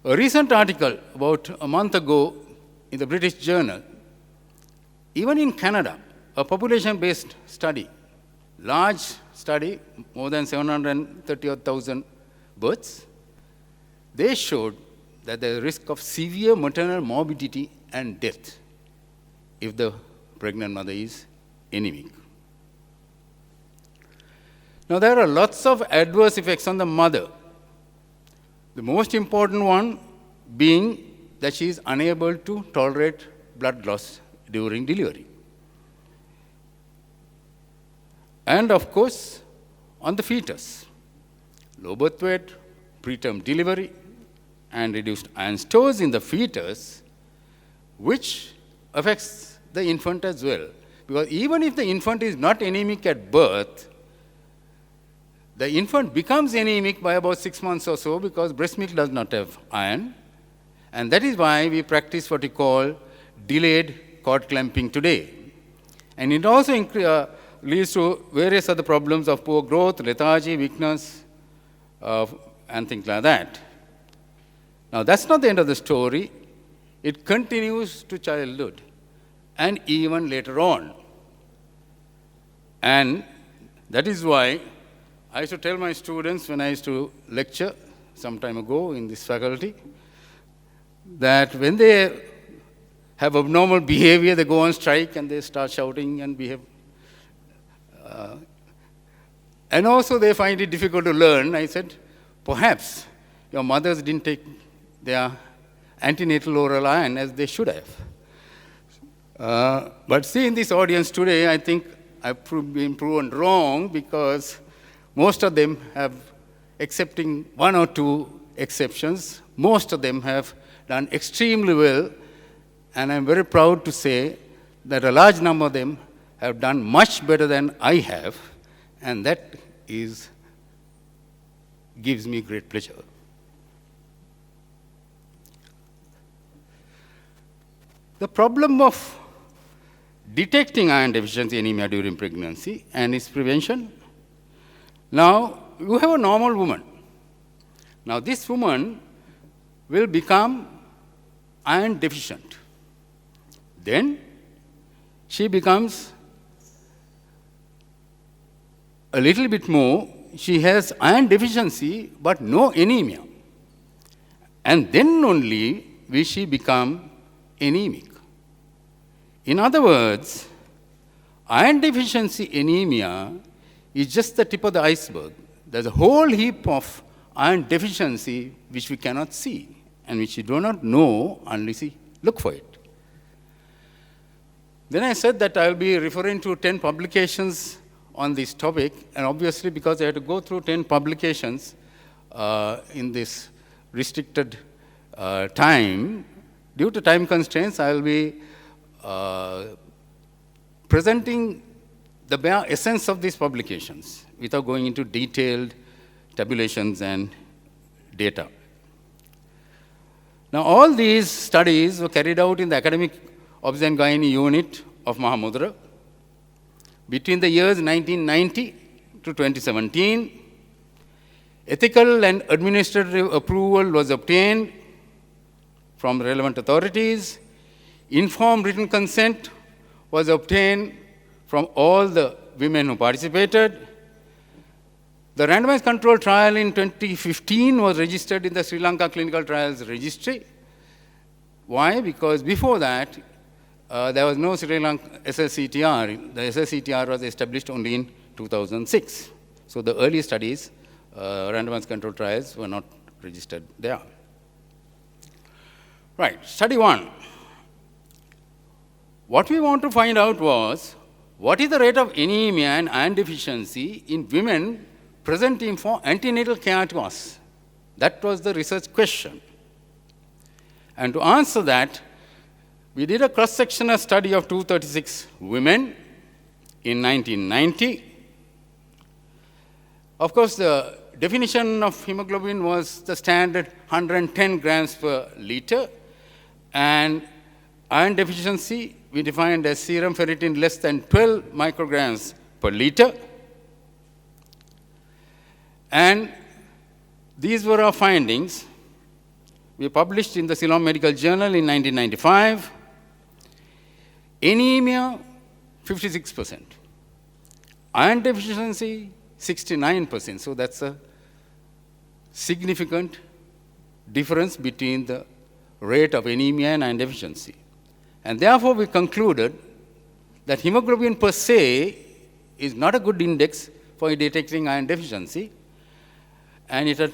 A recent article about a month ago in the British Journal, even in Canada, a population-based study, large study, more than 730,000 births, they showed that there is a risk of severe maternal morbidity and death if the pregnant mother is anemic. Now, there are lots of adverse effects on the mother. The most important one being that she is unable to tolerate blood loss during delivery. And of course, on the fetus, low birth weight, preterm delivery, and reduced iron stores in the fetus, which affects the infant as well. Because even if the infant is not anemic at birth, the infant becomes anemic by about 6 months or so because breast milk does not have iron. And that is why we practice what we call delayed cord clamping today. And it also leads to various other problems of poor growth, lethargy, weakness, and things like that. Now, that's not the end of the story. It continues to childhood and even later on. And that is why I used to tell my students when I used to lecture some time ago in this faculty that when they have abnormal behavior, they go on strike and they start shouting and behave. And also they find it difficult to learn. I said, perhaps your mothers didn't take their antenatal oral iron as they should have. But see, in this audience today, I think I've been proven wrong because most of them have, excepting 1 or 2 exceptions, most of them have done extremely well. And I'm very proud to say that a large number of them have done much better than I have, and that gives me great pleasure. The problem of detecting iron deficiency anemia during pregnancy and its prevention. Now, you have a normal woman. Now, this woman will become iron deficient. Then she becomes a little bit more, she has iron deficiency but no anemia. And then only will she become anemic. In other words, iron deficiency anemia is just the tip of the iceberg. There's a whole heap of iron deficiency which we cannot see and which we do not know unless we look for it. Then I said that I'll be referring to 10 publications on this topic, and obviously because I had to go through 10 publications in this restricted time, due to time constraints, I'll be presenting the bare essence of these publications without going into detailed tabulations and data. Now, all these studies were carried out in the academic Obs-and-Gynae unit of Mahamudra between the years 1990 to 2017. Ethical and administrative approval was obtained from relevant authorities. Informed written consent was obtained from all the women who participated. The randomized control trial in 2015 was registered in the Sri Lanka Clinical Trials Registry. Why? Because before that, there was no Sri Lanka SSCTR. The SSCTR was established only in 2006. So the early studies, randomized control trials, were not registered there. Right, study 1. What we want to find out was, what is the rate of anemia and iron deficiency in women presenting for antenatal care to us? That was the research question. And to answer that, we did a cross-sectional study of 236 women in 1990. Of course, the definition of hemoglobin was the standard 110 grams per liter, and iron deficiency we defined as serum ferritin less than 12 micrograms per liter. And these were our findings. We published in the Ceylon Medical Journal in 1995. Anemia, 56%. Iron deficiency, 69%. So that's a significant difference between the rate of anemia and iron deficiency. And therefore, we concluded that hemoglobin per se is not a good index for detecting iron deficiency, and it had,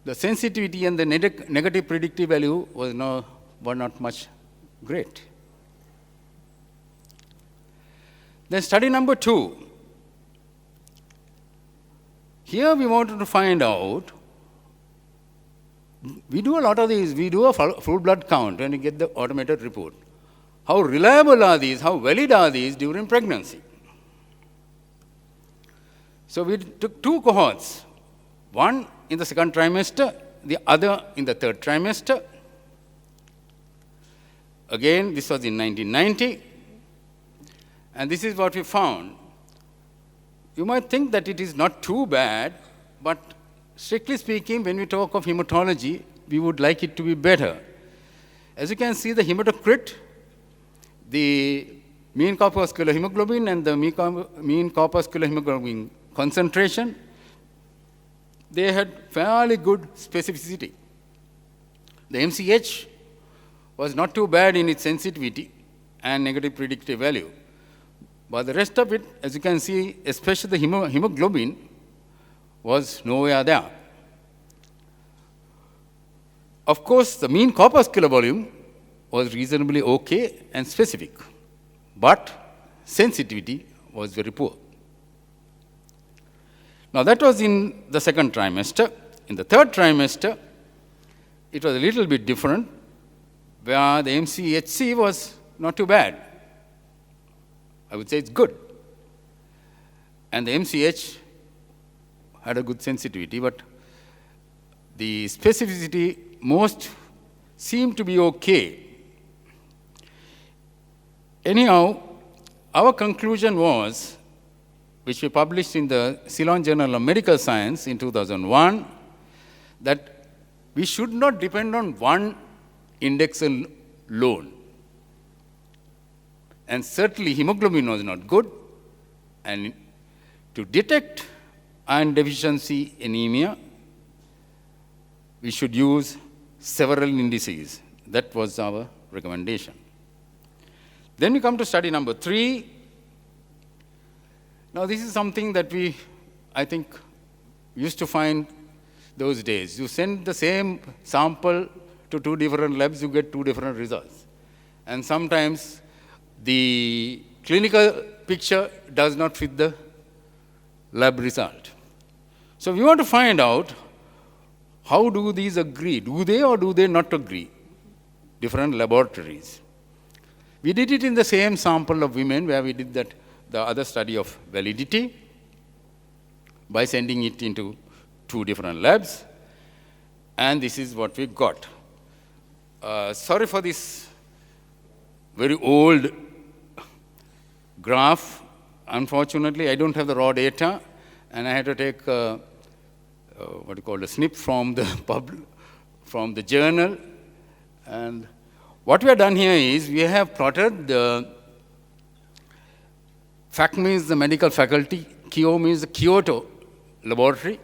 the sensitivity and the negative predictive value were not much great. Then study number 2. Here we wanted to find out, we do a lot of these, we do a full blood count and we get the automated report. How reliable are these, how valid are these during pregnancy? So we took 2 cohorts, one in the second trimester, the other in the third trimester. Again, this was in 1990. And this is what we found. You might think that it is not too bad, but strictly speaking, when we talk of hematology, we would like it to be better. As you can see, the hematocrit, the mean corpuscular hemoglobin and the mean corpuscular hemoglobin concentration, they had fairly good specificity. The MCH was not too bad in its sensitivity and negative predictive value. But the rest of it, as you can see, especially the hemoglobin, was nowhere there. Of course, the mean corpuscular volume was reasonably okay and specific, but sensitivity was very poor. Now, that was in the second trimester. In the third trimester, it was a little bit different, where the MCHC was not too bad. I would say it's good. And the MCH had a good sensitivity, but the specificity most seemed to be okay. Anyhow, our conclusion was, which we published in the Ceylon Journal of Medical Science in 2001, that we should not depend on one index alone. And certainly hemoglobin was not good, and to detect iron deficiency anemia, we should use several indices. That was our recommendation. Then we come to study number 3. Now, this is something that we, I think, used to find those days. You send the same sample to 2 different labs, you get 2 different results. And sometimes the clinical picture does not fit the lab result. So we want to find out, how do these agree? Do they or do they not agree? Different laboratories. We did it in the same sample of women where we did that, the other study of validity, by sending it into 2 different labs. And this is what we got. Sorry for this very old graph. Unfortunately, I don't have the raw data, and I had to take a snip from the journal, And what we have done here is we have plotted the FAC means the medical faculty, KYO means the Kyoto laboratory.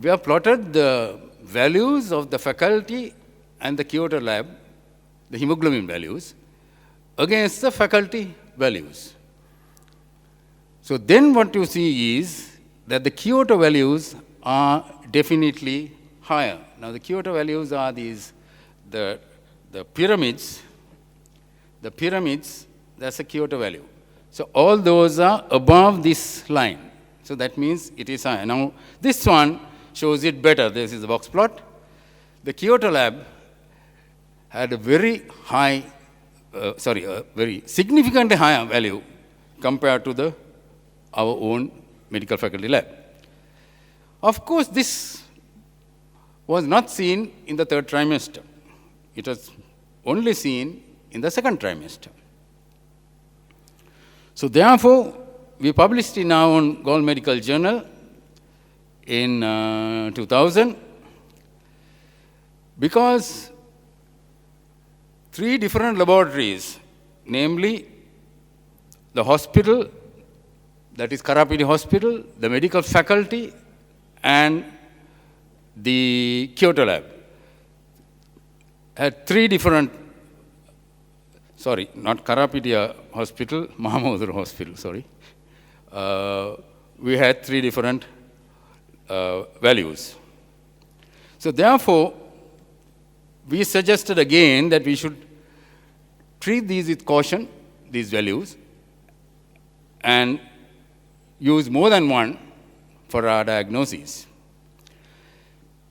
We have plotted the values of the faculty and the Kyoto lab, the hemoglobin values, against the faculty values. So then what you see is that the Kyoto values are definitely higher. Now the Kyoto values are these, the pyramids. The pyramids, that's a Kyoto value. So all those are above this line. So that means it is high. Now this one shows it better. This is the box plot. The Kyoto lab had a very high, very significantly higher value compared to our own medical faculty lab. Of course, this was not seen in the third trimester. It was only seen in the second trimester. So therefore, we published in our own GALLE Medical Journal in 2000, because 3 different laboratories, namely the hospital, that is Karapidi Hospital, the medical faculty, and the Kyoto lab, had 3 different, not Karapidi Hospital, Mahamodur Hospital, we had 3 different values. So therefore, we suggested again that we should treat these with caution, these values, and use more than one for our diagnoses.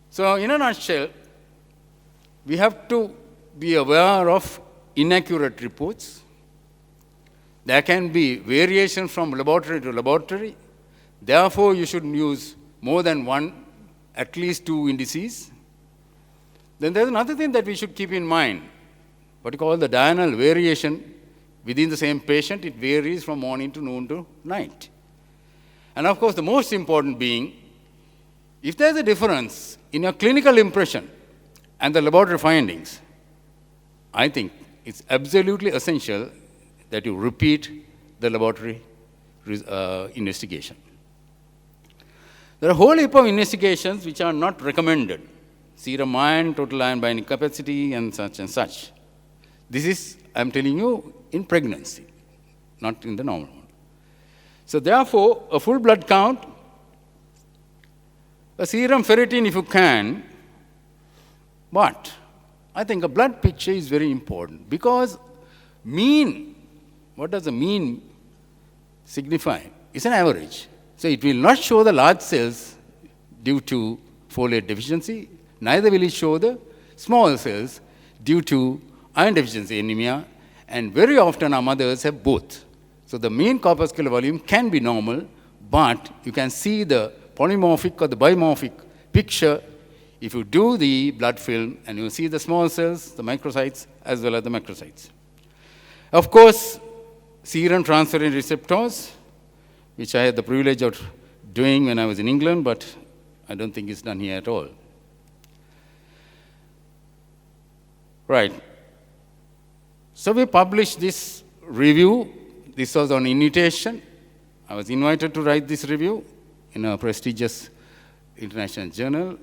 So in a nutshell, we have to be aware of inaccurate reports. There can be variation from laboratory to laboratory. Therefore, you should use more than one, at least 2 indices. Then there's another thing that we should keep in mind, what you call the diurnal variation within the same patient. It varies from morning to noon to night. And of course, the most important being, if there's a difference in your clinical impression and the laboratory findings, I think it's absolutely essential that you repeat the laboratory investigation. There are a whole heap of investigations which are not recommended. Serum iron, total iron binding capacity, and such and such. This is, I'm telling you, in pregnancy, not in the normal one. So therefore, a full blood count, a serum ferritin if you can, but I think a blood picture is very important, because mean, what does the mean signify? It's an average. So it will not show the large cells due to folate deficiency, neither will it show the small cells due to iron deficiency anemia, and very often our mothers have both. So the mean corpuscular volume can be normal, but you can see the polymorphic or the bimorphic picture if you do the blood film and you see the small cells, the microcytes, as well as the macrocytes. Of course, serum transferrin receptors, which I had the privilege of doing when I was in England, but I don't think it's done here at all. Right. So we published this review. This was on invitation. I was invited to write this review in a prestigious international journal.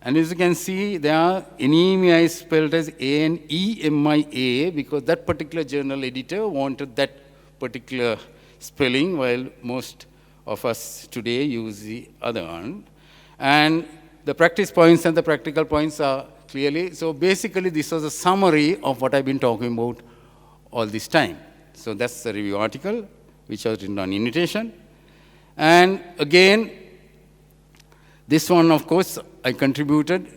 And as you can see, there anemia is spelled as A-N-E-M-I-A, because that particular journal editor wanted that particular spelling, while most of us today use the other one. And the practice points and the practical points are clearly. So basically, this was a summary of what I've been talking about all this time. So that's the review article, which was written on invitation. And again, this one, of course, I contributed.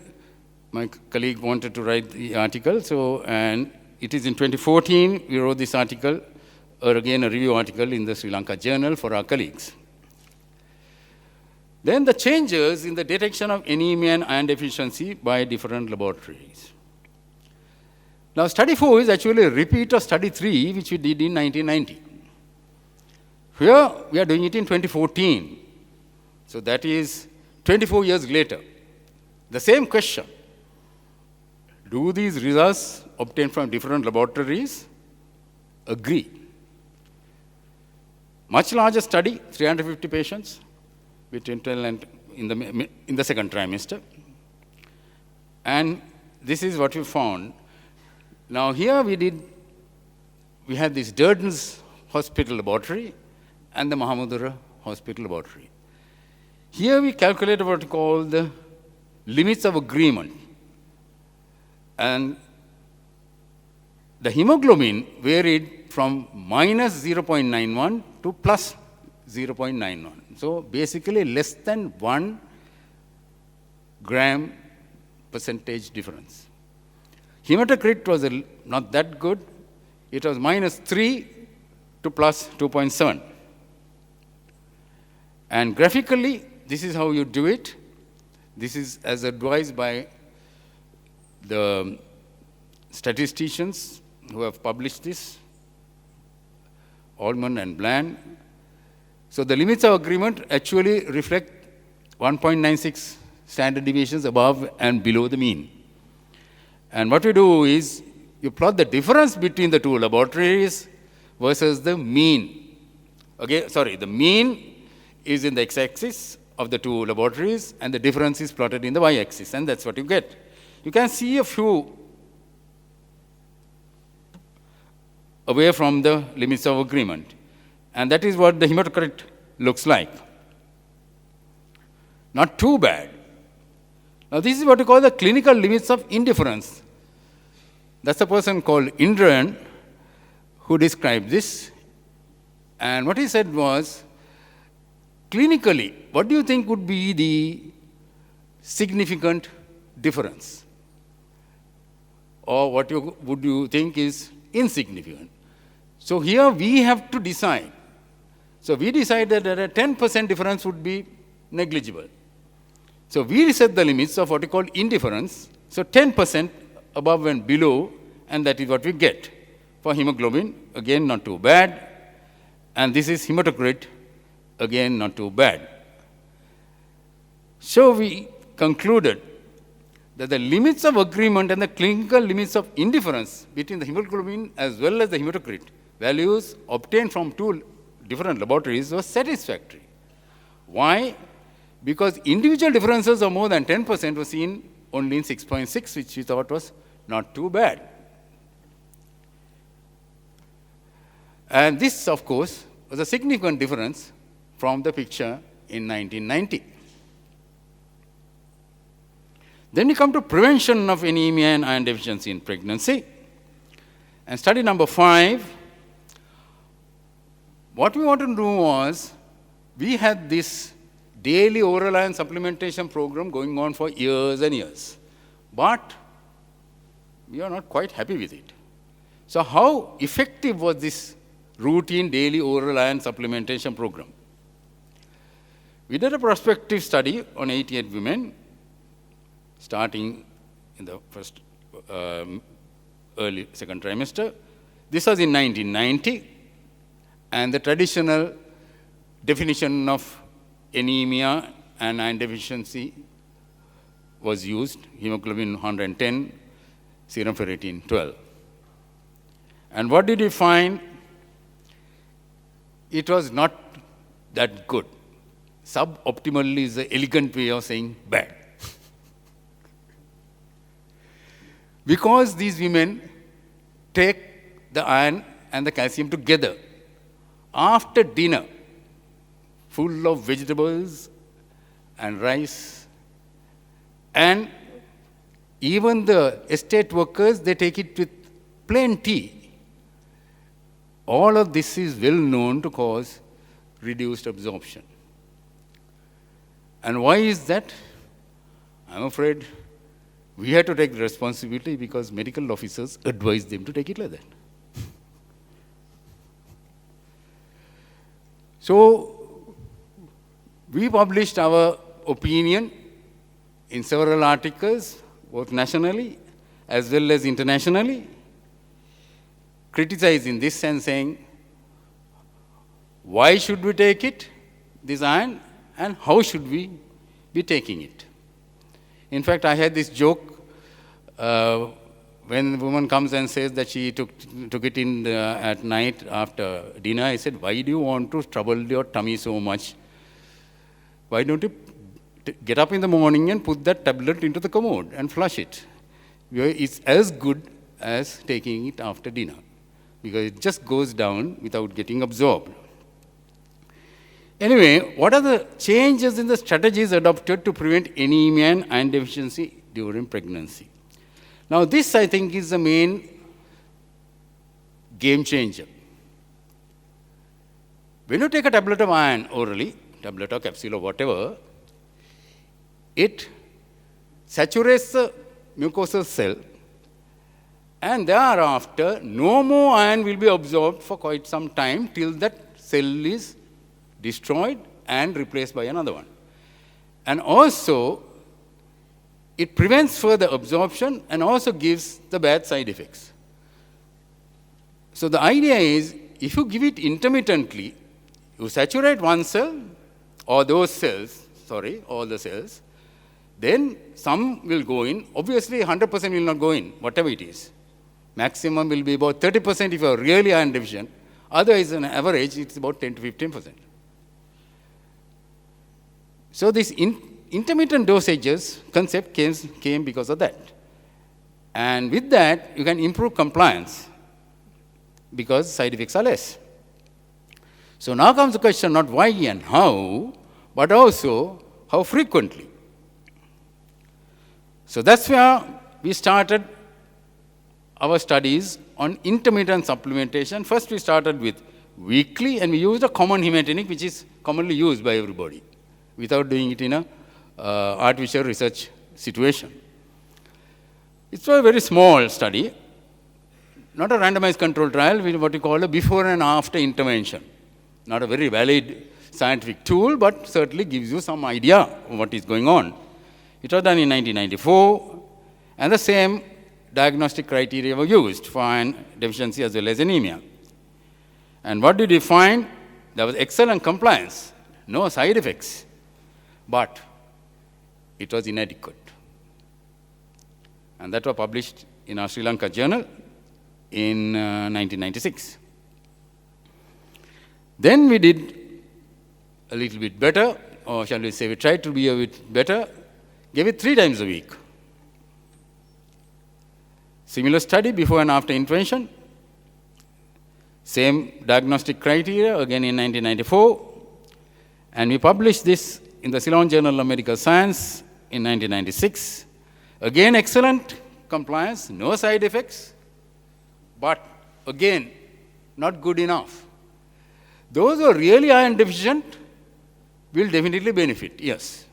My colleague wanted to write the article. So, and it is in 2014, we wrote this article, or again, a review article in the Sri Lanka Journal for our colleagues. Then the changes in the detection of anemia and iron deficiency by different laboratories. Now, study 4 is actually a repeat of study 3, which we did in 1990. Here, we are doing it in 2014. So that is 24 years later. The same question. do these results obtained from different laboratories agree? Much larger study, 350 patients between 12 and in the second trimester. And this is what we found. Now here we had this Durden's Hospital Laboratory and the Mahamudura Hospital Laboratory. Here we calculated what we call the limits of agreement. And the hemoglobin varied from minus 0.91 to plus 0.91. So basically less than 1 gram percentage difference. Hematocrit was not that good. It was minus 3 to plus 2.7. And graphically, this is how you do it. This is as advised by the statisticians who have published this, Allman and Bland. So the limits of agreement actually reflect 1.96 standard deviations above and below the mean. And what you do is you plot the difference between the two laboratories versus the mean. Okay, sorry, the mean is in the x-axis of the two laboratories, and the difference is plotted in the y-axis, and that's what you get. You can see a few away from the limits of agreement, and that is what the hematocrit looks like. Not too bad. Now, this is what we call the clinical limits of indifference. That's a person called Indran who described this. And what he said was, clinically, what do you think would be the significant difference? Or what would you think is insignificant? So here we have to decide. So we decided that a 10% difference would be negligible. So we set the limits of what we call indifference. So 10% above and below, and that is what we get. For hemoglobin, again, not too bad. And this is hematocrit, again, not too bad. So we concluded that the limits of agreement and the clinical limits of indifference between the hemoglobin as well as the hematocrit values obtained from two different laboratories was satisfactory. Why? Because individual differences of more than 10% were seen only in 6.6, which we thought was not too bad. And this, of course, was a significant difference from the picture in 1990. Then we come to prevention of anemia and iron deficiency in pregnancy. And study number 5, what we wanted to do was, we had this daily oral iron supplementation program going on for years and years. But we are not quite happy with it. So how effective was this routine daily oral iron supplementation program? We did a prospective study on 88 women, starting in the first early second trimester. This was in 1990, and the traditional definition of anemia and iron deficiency was used, hemoglobin 110, serum ferritin 12. And what did we find? It was not that good. Suboptimal is an elegant way of saying bad. Because these women take the iron and the calcium together after dinner, full of vegetables and rice, and even the estate workers, they take it with plain tea. All of this is well known to cause reduced absorption. And why is that? I'm afraid we had to take the responsibility because medical officers advised them to take it like that. So we published our opinion in several articles, both nationally as well as internationally, criticizing this and saying, why should we take it, this iron, and how should we be taking it? In fact, I had this joke when the woman comes and says that she took it in at night after dinner, I said, why do you want to trouble your tummy so much? Why don't you get up in the morning and put that tablet into the commode and flush it? It's as good as taking it after dinner, because it just goes down without getting absorbed. Anyway, what are the changes in the strategies adopted to prevent anemia and iron deficiency during pregnancy? Now, this, I think, is the main game changer. When you take a tablet of iron orally, tablet or capsule or whatever, it saturates the mucosal cell, and thereafter, no more iron will be absorbed for quite some time till that cell is destroyed and replaced by another one. And also, it prevents further absorption and also gives the bad side effects. So the idea is, if you give it intermittently, you saturate one cell, or those cells, all the cells, then some will go in. Obviously, 100% will not go in, whatever it is. Maximum will be about 30% if you are really iron deficient. Otherwise, on average, it's about 10 to 15%. So this intermittent dosages concept came because of that. And with that, you can improve compliance because side effects are less. So now comes the question, not why and how, but also how frequently. So that's where we started our studies on intermittent supplementation. First, we started with weekly, and we used a common hematinic, which is commonly used by everybody, without doing it in a artificial research situation. It's a very small study, not a randomized control trial, with what we call a before and after intervention. Not a very valid scientific tool, but certainly gives you some idea of what is going on. It was done in 1994, and the same diagnostic criteria were used for iron deficiency as well as anemia. And what did we find? There was excellent compliance, no side effects, but it was inadequate. And that was published in our Sri Lanka journal in 1996. Then we did a little bit better, or shall we say we tried to be a bit better, gave it 3 times a week. Similar study, before and after intervention. Same diagnostic criteria, again in 1994. And we published this in the Ceylon Journal of Medical Science in 1996. Again, excellent compliance, no side effects, but again, not good enough. Those who are really iron deficient will definitely benefit, yes.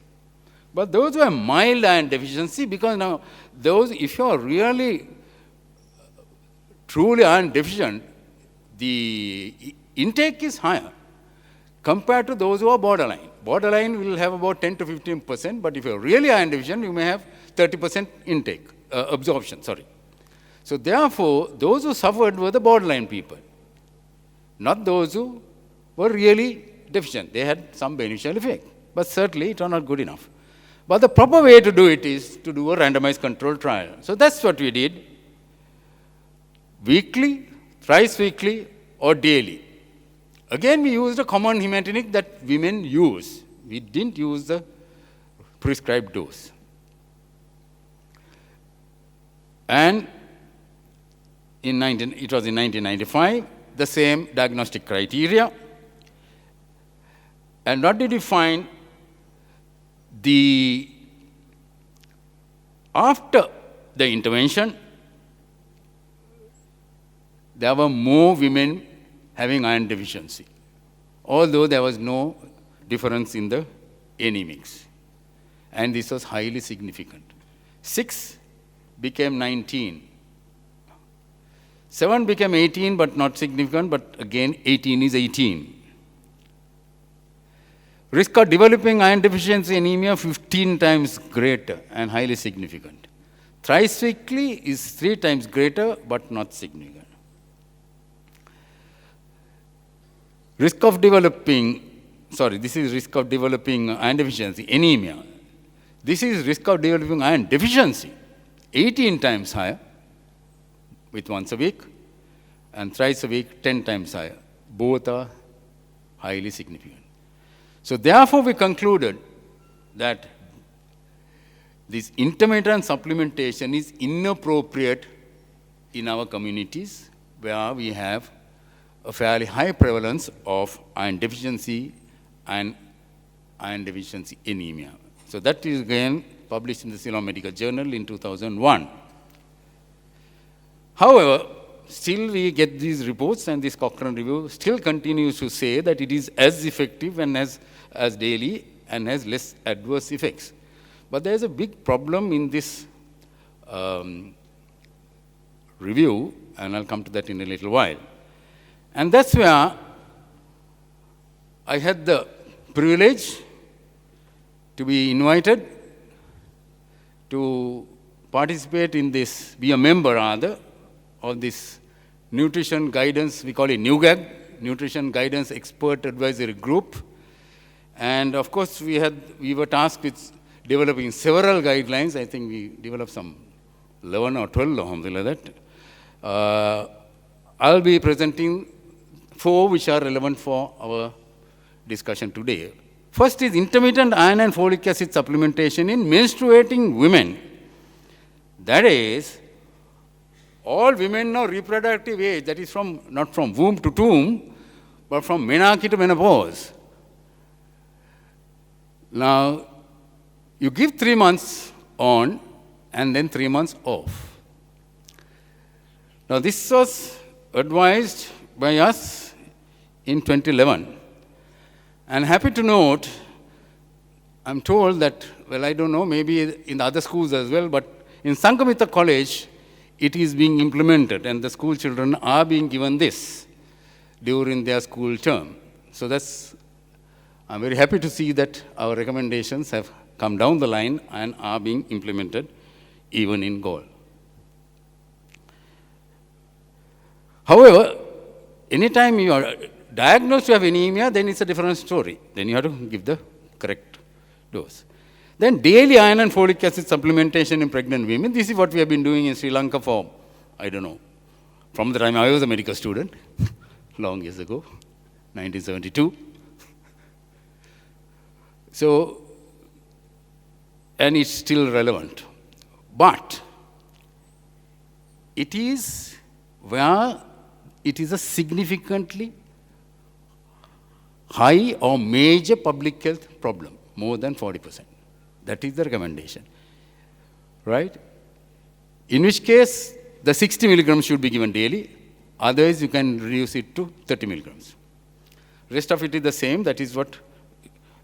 But those who have mild iron deficiency, because now those, if you are really truly iron deficient, the intake is higher compared to those who are borderline. Borderline will have about 10 to 15%, but if you are really iron deficient, you may have 30% intake, absorption, sorry. So therefore, those who suffered were the borderline people, not those who were really deficient. They had some beneficial effect, but certainly it was not good enough. But the proper way to do it is to do a randomized control trial. So that's what we did. Weekly, thrice weekly, or daily. Again, we used a common hematinic that women use. We didn't use the prescribed dose. And it was in 1995, the same diagnostic criteria. And what did we find? After the intervention, there were more women having iron deficiency, although there was no difference in the anemics. And this was highly significant. 6 became 19. 7 became 18, but not significant, but again, 18 is 18. Risk of developing iron deficiency anemia 15 times greater and highly significant. Thrice weekly is 3 times greater, but not significant. Risk of developing, this is risk of developing iron deficiency, anemia. This is risk of developing iron deficiency, 18 times higher, with once a week, and thrice a week, 10 times higher. Both are highly significant. So therefore, we concluded that this intermittent supplementation is inappropriate in our communities where we have a fairly high prevalence of iron deficiency and iron deficiency anemia. So that is again published in the Ceylon Medical Journal in 2001. However, still we get these reports, and this Cochrane review still continues to say that it is as effective and as daily and has less adverse effects. But there is a big problem in this review, and I'll come to that in a little while. And that's where I had the privilege to be invited to participate in this, be a member rather, of this nutrition guidance, we call it NUGAG, Nutrition Guidance Expert Advisory Group. And of course, we were tasked with developing several guidelines. I think we developed some 11 or 12 or something like that. I'll be presenting 4 which are relevant for our discussion today. First is intermittent iron and folic acid supplementation in menstruating women. That is, all women of reproductive age, that is not from womb to tomb, but from menarche to menopause. Now, you give 3 months on and then 3 months off. Now, this was advised by us in 2011. And happy to note, I'm told that, well, I don't know, maybe in the other schools as well, but in Sangamita College, it is being implemented, and the school children are being given this during their school term. So I'm very happy to see that our recommendations have come down the line and are being implemented even in GALLE. However, anytime you are diagnosed to have anemia, then it's a different story. Then you have to give the correct dose. Then daily iron and folic acid supplementation in pregnant women. This is what we have been doing in Sri Lanka for, I don't know, from the time I was a medical student, long years ago, 1972. So, and it's still relevant. But it is where it is a significantly high or major public health problem, more than 40%. That is the recommendation, right? In which case, the 60 milligrams should be given daily. Otherwise, you can reduce it to 30 milligrams. Rest of it is the same. That is what,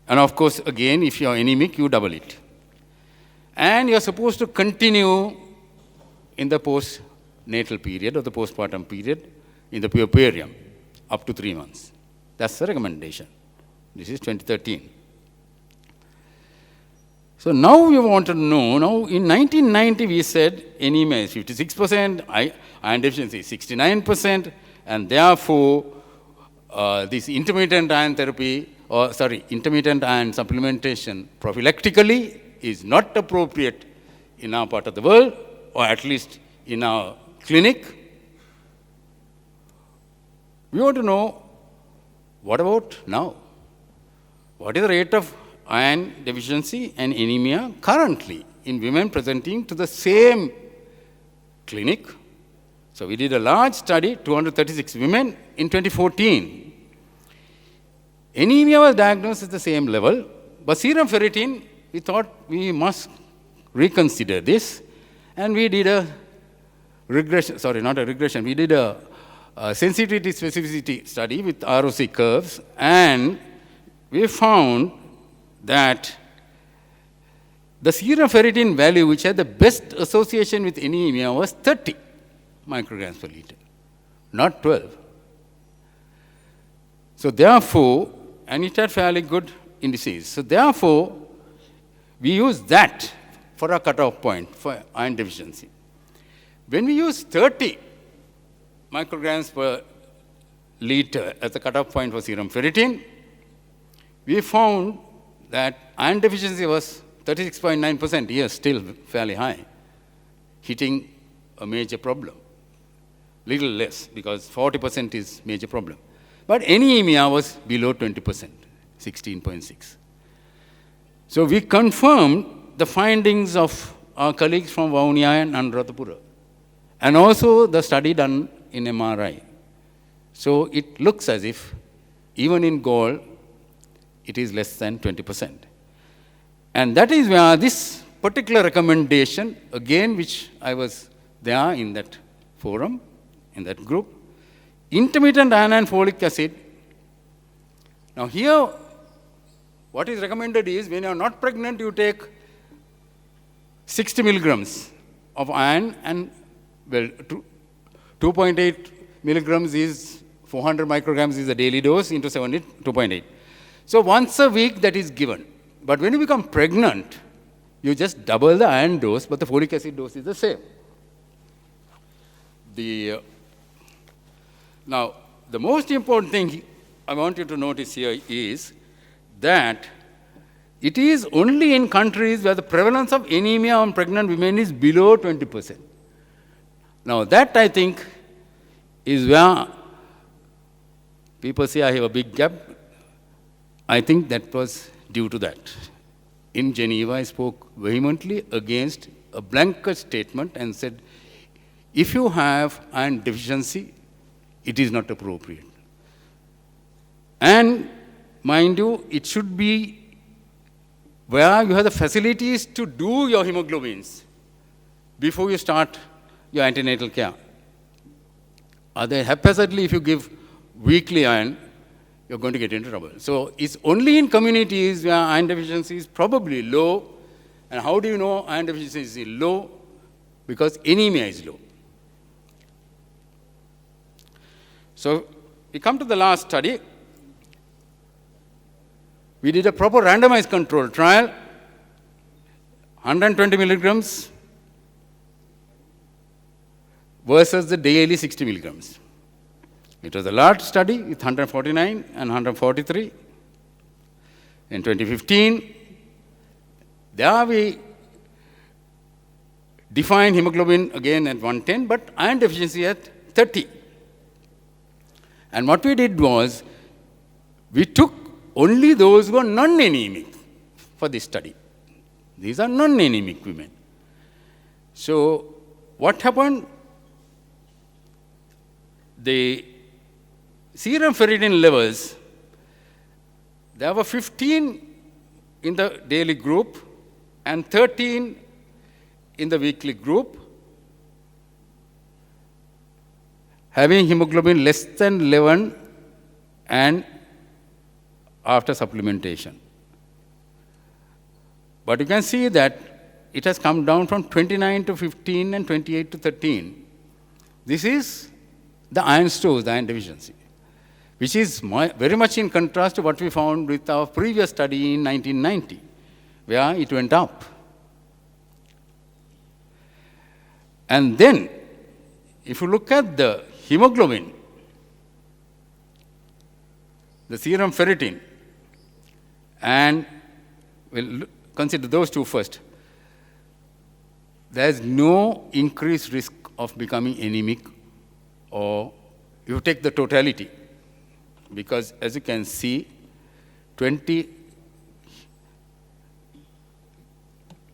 and of course, again, if you are anemic, you double it. And you are supposed to continue in the postnatal period or the postpartum period in the puerperium up to 3 months. That's the recommendation. This is 2013. So now we want to know, now in 1990 we said anemia is 56%, iron deficiency is 69%, and therefore this intermittent iron intermittent iron supplementation prophylactically is not appropriate in our part of the world, or at least in our clinic. We want to know, what about now? What is the rate of iron deficiency and anemia currently in women presenting to the same clinic? So we did a large study, 236 women in 2014. Anemia was diagnosed at the same level, but serum ferritin, we thought we must reconsider this, and we did a regression, we did a sensitivity specificity study with ROC curves, and we found that the serum ferritin value which had the best association with anemia was 30 micrograms per liter, not 12. So therefore, and it had fairly good indices. So therefore, we use that for a cutoff point for iron deficiency. When we use 30 micrograms per liter as the cutoff point for serum ferritin, we found that iron deficiency was 36.9%, yes, still fairly high, hitting a major problem. little less, because 40% is major problem. But anemia was below 20%, 16.6. So we confirmed the findings of our colleagues from Vaunia and Anuradhapura, and also the study done in MRI. So it looks as if, even in GALLE, it is less than 20%. And that is where this particular recommendation, again, which I was there in that forum, in that group, intermittent iron and folic acid. Now here, what is recommended is, when you are not pregnant, you take 60 milligrams of iron, and well, 2.8 milligrams is 400 micrograms is the daily dose into 2.8. So once a week that is given. But when you become pregnant, you just double the iron dose, but the folic acid dose is the same. Now, the most important thing I want you to notice here is that it is only in countries where the prevalence of anemia on pregnant women is below 20%. Now, that I think is where people say I have a big gap. I think that was due to that. In Geneva, I spoke vehemently against a blanket statement and said, if you have iron deficiency, it is not appropriate. And mind you, it should be where you have the facilities to do your hemoglobins before you start your antenatal care. Haphazardly, if you give weekly iron, you're going to get into trouble. So it's only in communities where iron deficiency is probably low. And how do you know iron deficiency is low? Because anemia is low. So we come to the last study. We did a proper randomized control trial, 120 milligrams versus the daily 60 milligrams. It was a large study with 149 and 143. In 2015, there we defined hemoglobin again at 110, but iron deficiency at 30. And what we did was, we took only those who are non-anemic for this study. These are non-anemic women. So what happened? The serum ferritin levels, there were 15 in the daily group and 13 in the weekly group, having hemoglobin less than 11 and after supplementation. But you can see that it has come down from 29 to 15 and 28 to 13. This is the iron stores, the iron deficiency, which is very much in contrast to what we found with our previous study in 1990, where it went up. And then, if you look at the hemoglobin, the serum ferritin, and we'll consider those two first, there is no increased risk of becoming anemic, or you take the totality. Because as you can see, 20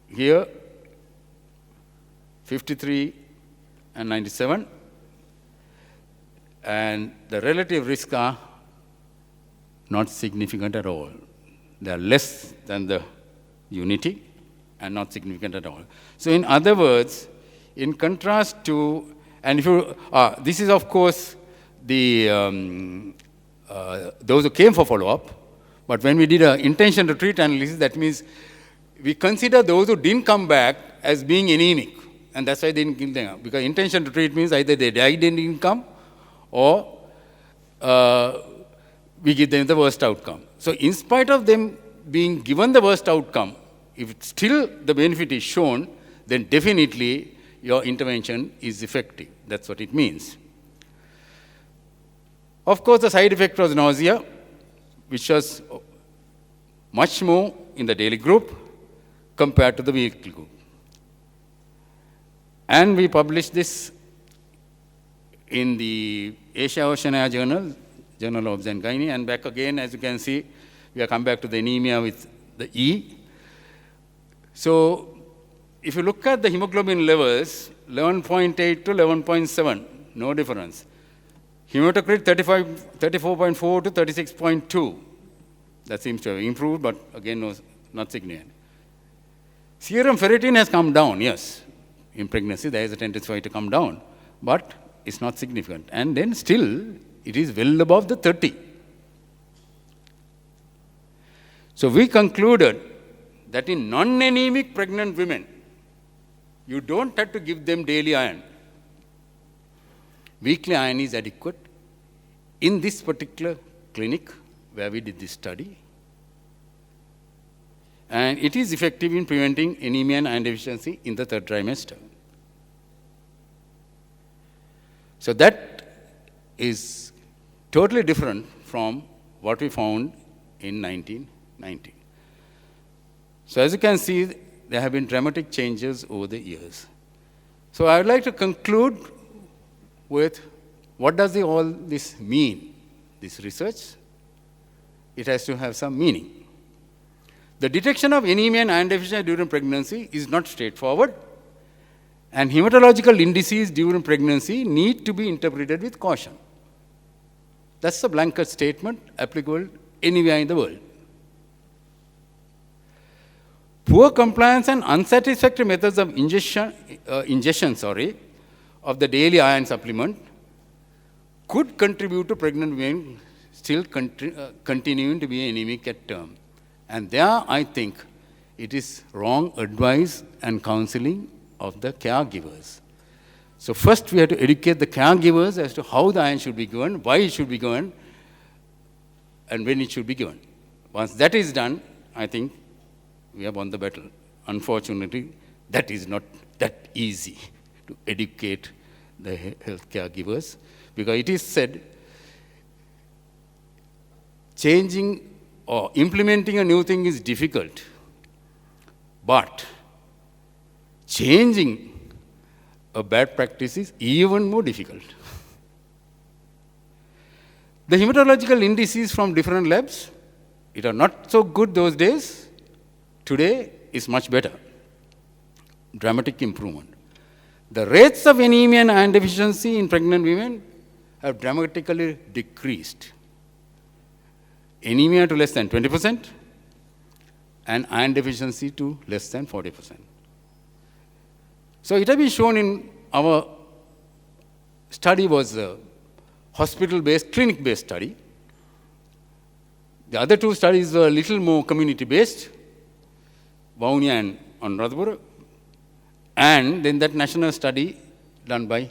here, 53 and 97, and the relative risks are not significant at all. They are less than the unity and not significant at all. So in other words, in contrast to, and if you, this is of course the those who came for follow-up, but when we did an intention to treat analysis, that means we consider those who didn't come back as being anemic, and that's why they didn't kill them. Because intention to treat means either they died and didn't come, or we give them the worst outcome. So in spite of them being given the worst outcome, if still the benefit is shown, then definitely your intervention is effective. That's what it means. Of course, the side effect was nausea, which was much more in the daily group compared to the weekly group. And we published this in the Asia Oceania Journal, Journal of Obstetrics and Gynae, and back again, as you can see, we have come back to the anemia with the E. So if you look at the hemoglobin levels, 11.8 to 11.7, no difference. Hematocrit 34.4 to 36.2. That seems to have improved, but again, no, not significant. Serum ferritin has come down, yes. In pregnancy, there is a tendency for it to come down, but it's not significant. And then still, it is well above the 30. So we concluded that in non-anemic pregnant women, you don't have to give them daily iron. Weekly iron is adequate. In this particular clinic where we did this study, and it is effective in preventing anemia and iron deficiency in the third trimester. So that is totally different from what we found in 1990. So as you can see, there have been dramatic changes over the years. So I would like to conclude with what does all this mean, this research? It has to have some meaning. The detection of anemia and iron deficiency during pregnancy is not straightforward, and hematological indices during pregnancy need to be interpreted with caution. That's a blanket statement applicable anywhere in the world. Poor compliance and unsatisfactory methods of ingestion of the daily iron supplement could contribute to pregnant women still continuing to be anemic at term. And there, I think, it is wrong advice and counseling of the caregivers. So first, we have to educate the caregivers as to how the iron should be given, why it should be given, and when it should be given. Once that is done, I think we have won the battle. Unfortunately, that is not that easy to educate the health caregivers, because it is said changing or implementing a new thing is difficult, but changing a bad practice is even more difficult. The hematological indices from different labs, it are not so good those days. Today is much better. Dramatic improvement. The rates of anemia and iron deficiency in pregnant women have dramatically decreased. Anemia to less than 20% and iron deficiency to less than 40%. So it has been shown in our study was a hospital-based, clinic-based study. The other two studies were a little more community-based, Vaunia and Anuradhapura, and then that national study done by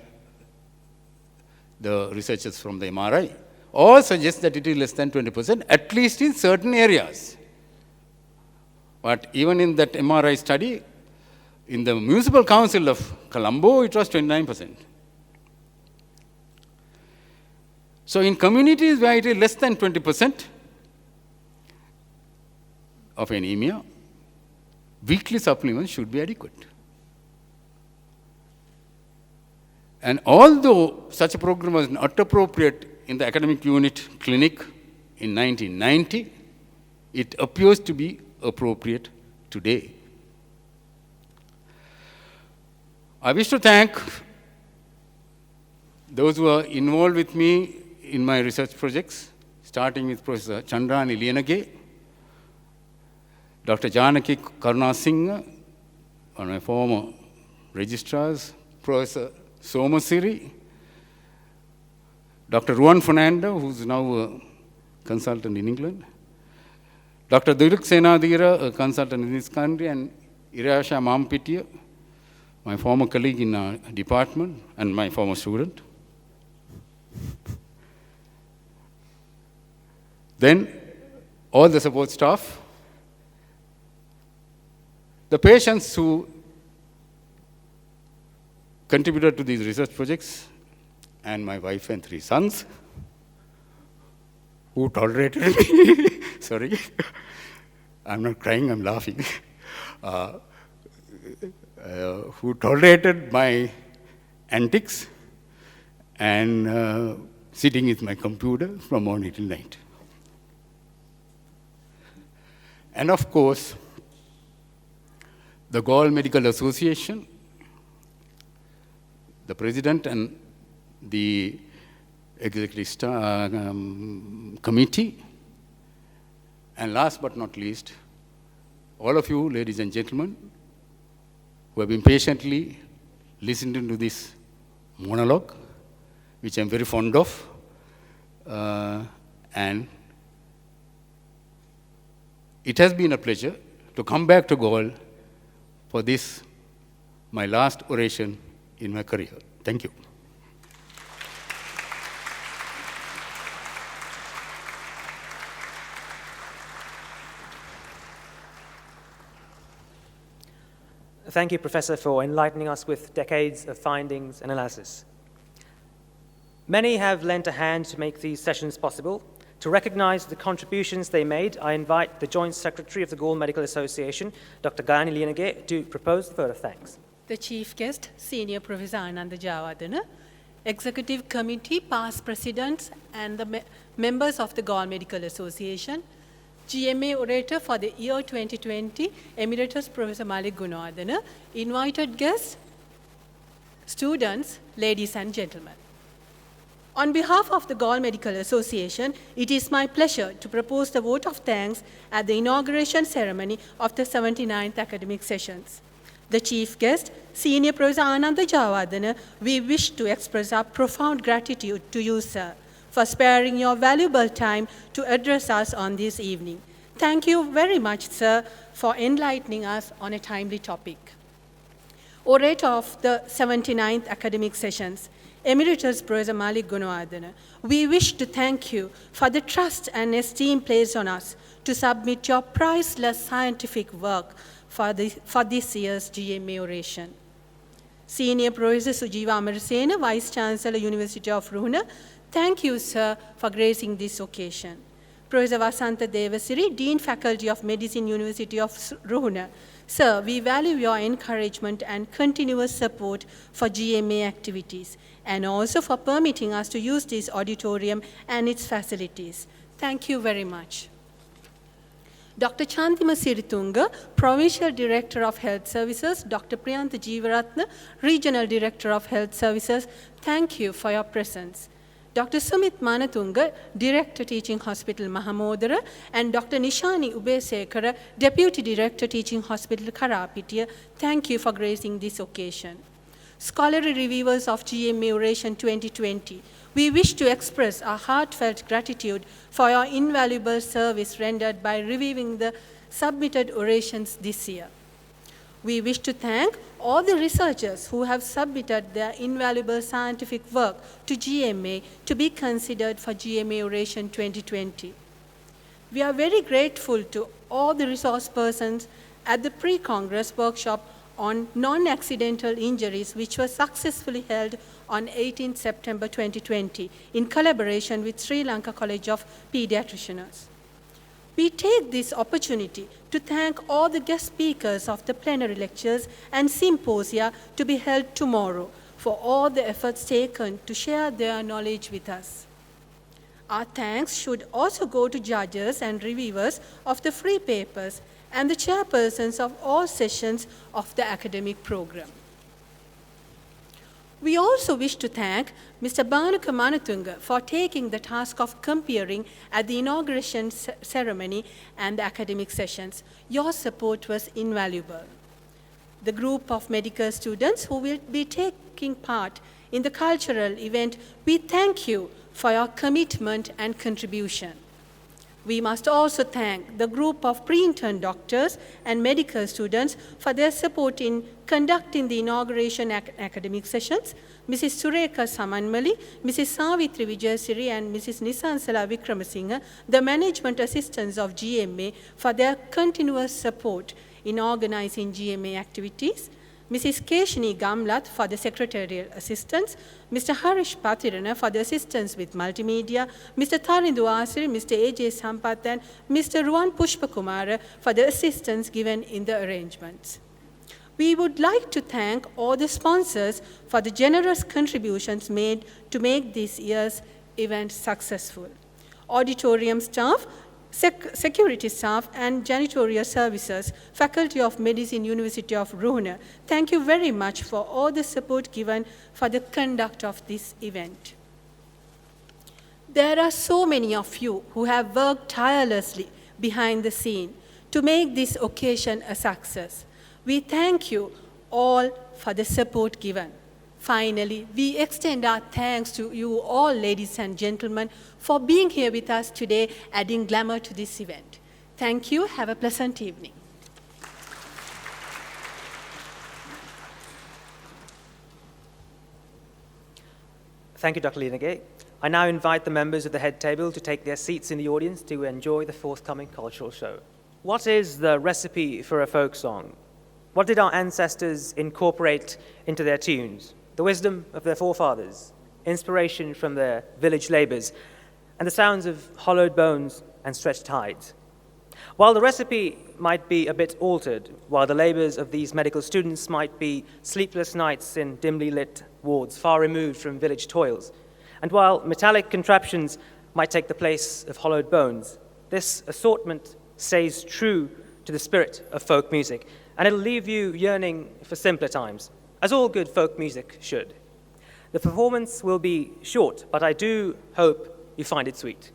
the researchers from the MRI. All suggest that it is less than 20%, at least in certain areas. But even in that MRI study, in the Municipal Council of Colombo, it was 29%. So in communities where it is less than 20% of anemia, weekly supplements should be adequate. And although such a program was not appropriate in the academic unit clinic in 1990, it appears to be appropriate today. I wish to thank those who are involved with me in my research projects, starting with Professor Chandrani Liyanage, Dr. Janaki Karunasinghe, one of my former registrars, Professor Somasiri, Dr. Ruan Fernando, who's now a consultant in England, Dr. Diluk Senadira, a consultant in this country, and Irasha Mampitiya, my former colleague in our department and my former student. Then all the support staff, the patients who contributed to these research projects, and my wife and 3 sons, who tolerated me. Sorry, I'm not crying, I'm laughing. Who tolerated my antics, and sitting with my computer from morning till night. And of course, the GALLE Medical Association, the president and the executive committee, and last but not least, all of you, ladies and gentlemen, who have been patiently listening to this monologue, which I'm very fond of, and it has been a pleasure to come back to GALLE for this, my last oration in my career. Thank you. Thank you, Professor, for enlightening us with decades of findings and analysis. Many have lent a hand to make these sessions possible. To recognize the contributions they made, I invite the Joint Secretary of the GALLE Medical Association, Dr. Gayani Liyanage, to propose the vote of thanks. The Chief Guest, Senior Professor Ananda Jayawardena, Executive Committee, past presidents, and the members of the GALLE Medical Association, GMA Orator for the year 2020, Emeritus Professor Malik Gunawardena, invited guests, students, ladies and gentlemen. On behalf of the GALLE Medical Association, it is my pleasure to propose the vote of thanks at the inauguration ceremony of the 79th academic sessions. The Chief Guest, Senior Professor Ananda Jayawardena, we wish to express our profound gratitude to you, sir, for sparing your valuable time to address us on this evening. Thank you very much, sir, for enlightening us on a timely topic. Orator of the 79th academic sessions, Emeritus Professor Malik Gunawardena, we wish to thank you for the trust and esteem placed on us to submit your priceless scientific work for this year's GMA oration. Senior Professor Sujiva Amarasena, Vice Chancellor, University of Ruhuna, thank you, sir, for gracing this occasion. Professor Vasanta Devasiri, Dean Faculty of Medicine, University of Ruhuna. Sir, we value your encouragement and continuous support for GMA activities, and also for permitting us to use this auditorium and its facilities. Thank you very much. Dr. Chantima Siritunga, Provincial Director of Health Services, Dr. Priyantha Jeevaratna, Regional Director of Health Services, thank you for your presence. Dr. Sumit Manatunga, Director Teaching Hospital Mahamodara, and Dr. Nishani Ubesekara, Deputy Director Teaching Hospital Karapitiya, thank you for gracing this occasion. Scholarly reviewers of GMA Oration 2020, we wish to express our heartfelt gratitude for your invaluable service rendered by reviewing the submitted orations this year. We wish to thank all the researchers who have submitted their invaluable scientific work to GMA to be considered for GMA Oration 2020. We are very grateful to all the resource persons at the pre-Congress workshop on non-accidental injuries, which was successfully held on 18 September 2020 in collaboration with Sri Lanka College of Pediatricians. We take this opportunity to thank all the guest speakers of the plenary lectures and symposia to be held tomorrow for all the efforts taken to share their knowledge with us. Our thanks should also go to judges and reviewers of the free papers and the chairpersons of all sessions of the academic program. We also wish to thank Mr. Bhanuka Manatunga for taking the task of comparing at the inauguration ceremony and the academic sessions. Your support was invaluable. The group of medical students who will be taking part in the cultural event, we thank you for your commitment and contribution. We must also thank the group of pre-intern doctors and medical students for their support in conducting the inauguration academic sessions, Mrs. Surekha Samanmali, Mrs. Savitri Vijayasiri, and Mrs. Nisansala Vikramasinghe, the management assistants of GMA, for their continuous support in organizing GMA activities, Mrs. Keshini Gamlat for the secretarial assistance, Mr. Harish Pathirana for the assistance with multimedia, Mr. Tarindu Asiri, Mr. A.J. Sampath, and Mr. Ruwan Pushpakumara for the assistance given in the arrangements. We would like to thank all the sponsors for the generous contributions made to make this year's event successful. Auditorium staff, security staff, and janitorial services, Faculty of Medicine, University of Ruhuna, thank you very much for all the support given for the conduct of this event. There are so many of you who have worked tirelessly behind the scene to make this occasion a success. We thank you all for the support given. Finally, we extend our thanks to you all, ladies and gentlemen, for being here with us today, adding glamour to this event. Thank you. Have a pleasant evening. Thank you, Dr. Linagay. I now invite the members of the head table to take their seats in the audience to enjoy the forthcoming cultural show. What is the recipe for a folk song? What did our ancestors incorporate into their tunes? The wisdom of their forefathers, inspiration from their village labors, and the sounds of hollowed bones and stretched hides. While the recipe might be a bit altered, while the labors of these medical students might be sleepless nights in dimly lit wards far removed from village toils, and while metallic contraptions might take the place of hollowed bones, this assortment stays true to the spirit of folk music, and it'll leave you yearning for simpler times, as all good folk music should. The performance will be short, but I do hope you find it sweet.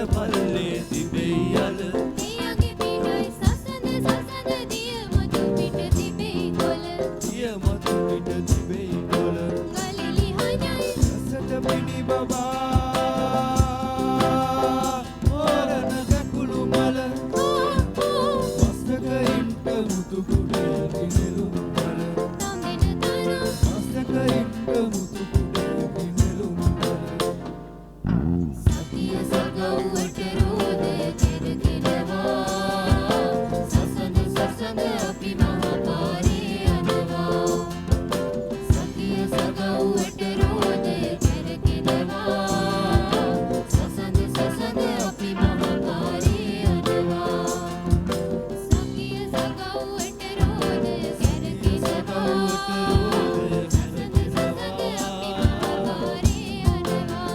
පල්ලේ තිබෙයි යල එයගේ පිටයි සසඳ සසඳ දිය මතු පිට තිබෙයි කොළ දිය මතු පිට තිබෙයි කොළ ගලිලි හජයි රසට පිණි බබා මෝරණ ගැකුළු මල මස්තකයින්ට මුතු කුඩේ කිනෙලුම් මල රඟෙන තන මස්තකයින්ට මුතු කුඩේ කිනෙලුම් මල සතිය සගව්වට රෝදය කෙරගෙනවා සසඳ සසඳ අපි මහපාරේ යනවා සතිය සගව්වට රෝදය කෙරගෙනවා සසඳ සසඳ අපි මහපාරේ යනවා සතිය සගව්වට රෝදය කෙරගෙනවා සසඳ සසඳ අපි මහපාරේ යනවා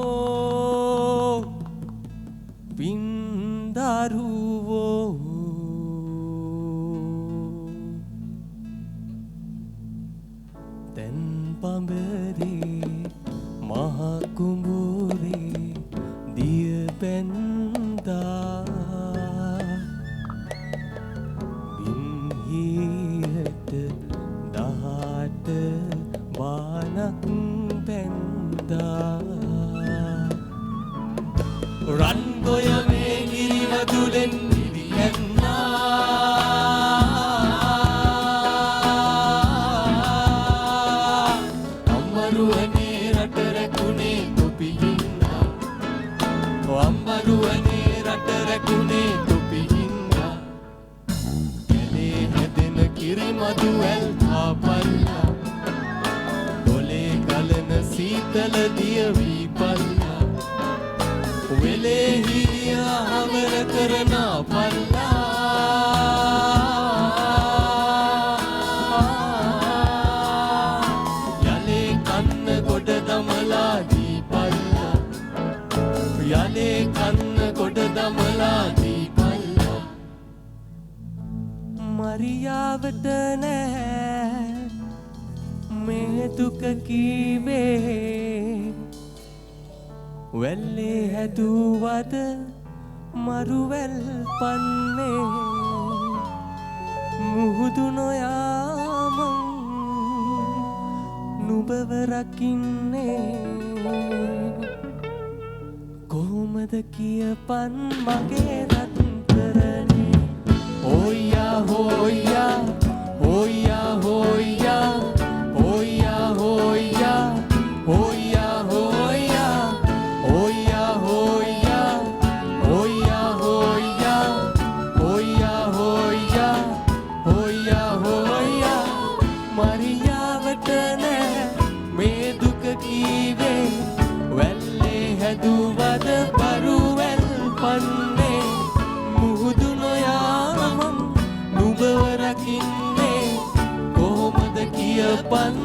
අම්බරුවෝ පින්දරුවෝ දැන් පඹරේ මහ කුඹුරේ දිය පැන්දා බිම්හියට දහට බානක් පැන්දා රන් ගොය මේ ගිරිවදුලෙන් නිලියන්නා අම්මරුවනේ රට රැකුනේ තොපිහින්දා අම්මරුවනේ රට රැකුනේ තොපිහින්දා කැලේ හැදෙන කිරිමදු ඇල් තාපල්ලා ගොලේ ගලන සීතල දිය වී පල්ලා වෙලේ හිරියා හවර කරන පල්ලා යලේ කන්න ගොඩ දමලා දී පල්ලා යලේ කන්න ගොඩ දමලා දී පල්ලා මරියාවට නෑ මේ දුක කීවේ වැල්ලේ හැදුවද මරුවැල් පන්නේ මුහුදු නොයාමං නුබව රකින්නේ කොහොමද කියපන් මගේ රත්තරනේ හොයා හොයා හොයා හොයා හොයා හොයා හොයා හොයා Oya hoya, oya hoya, oya hoya, oya hoya. Mariyawata ne me duk kiwe, welle haduwada paruwel panne, muhudu noyamam nubawa rakinne, kohomada kiyapan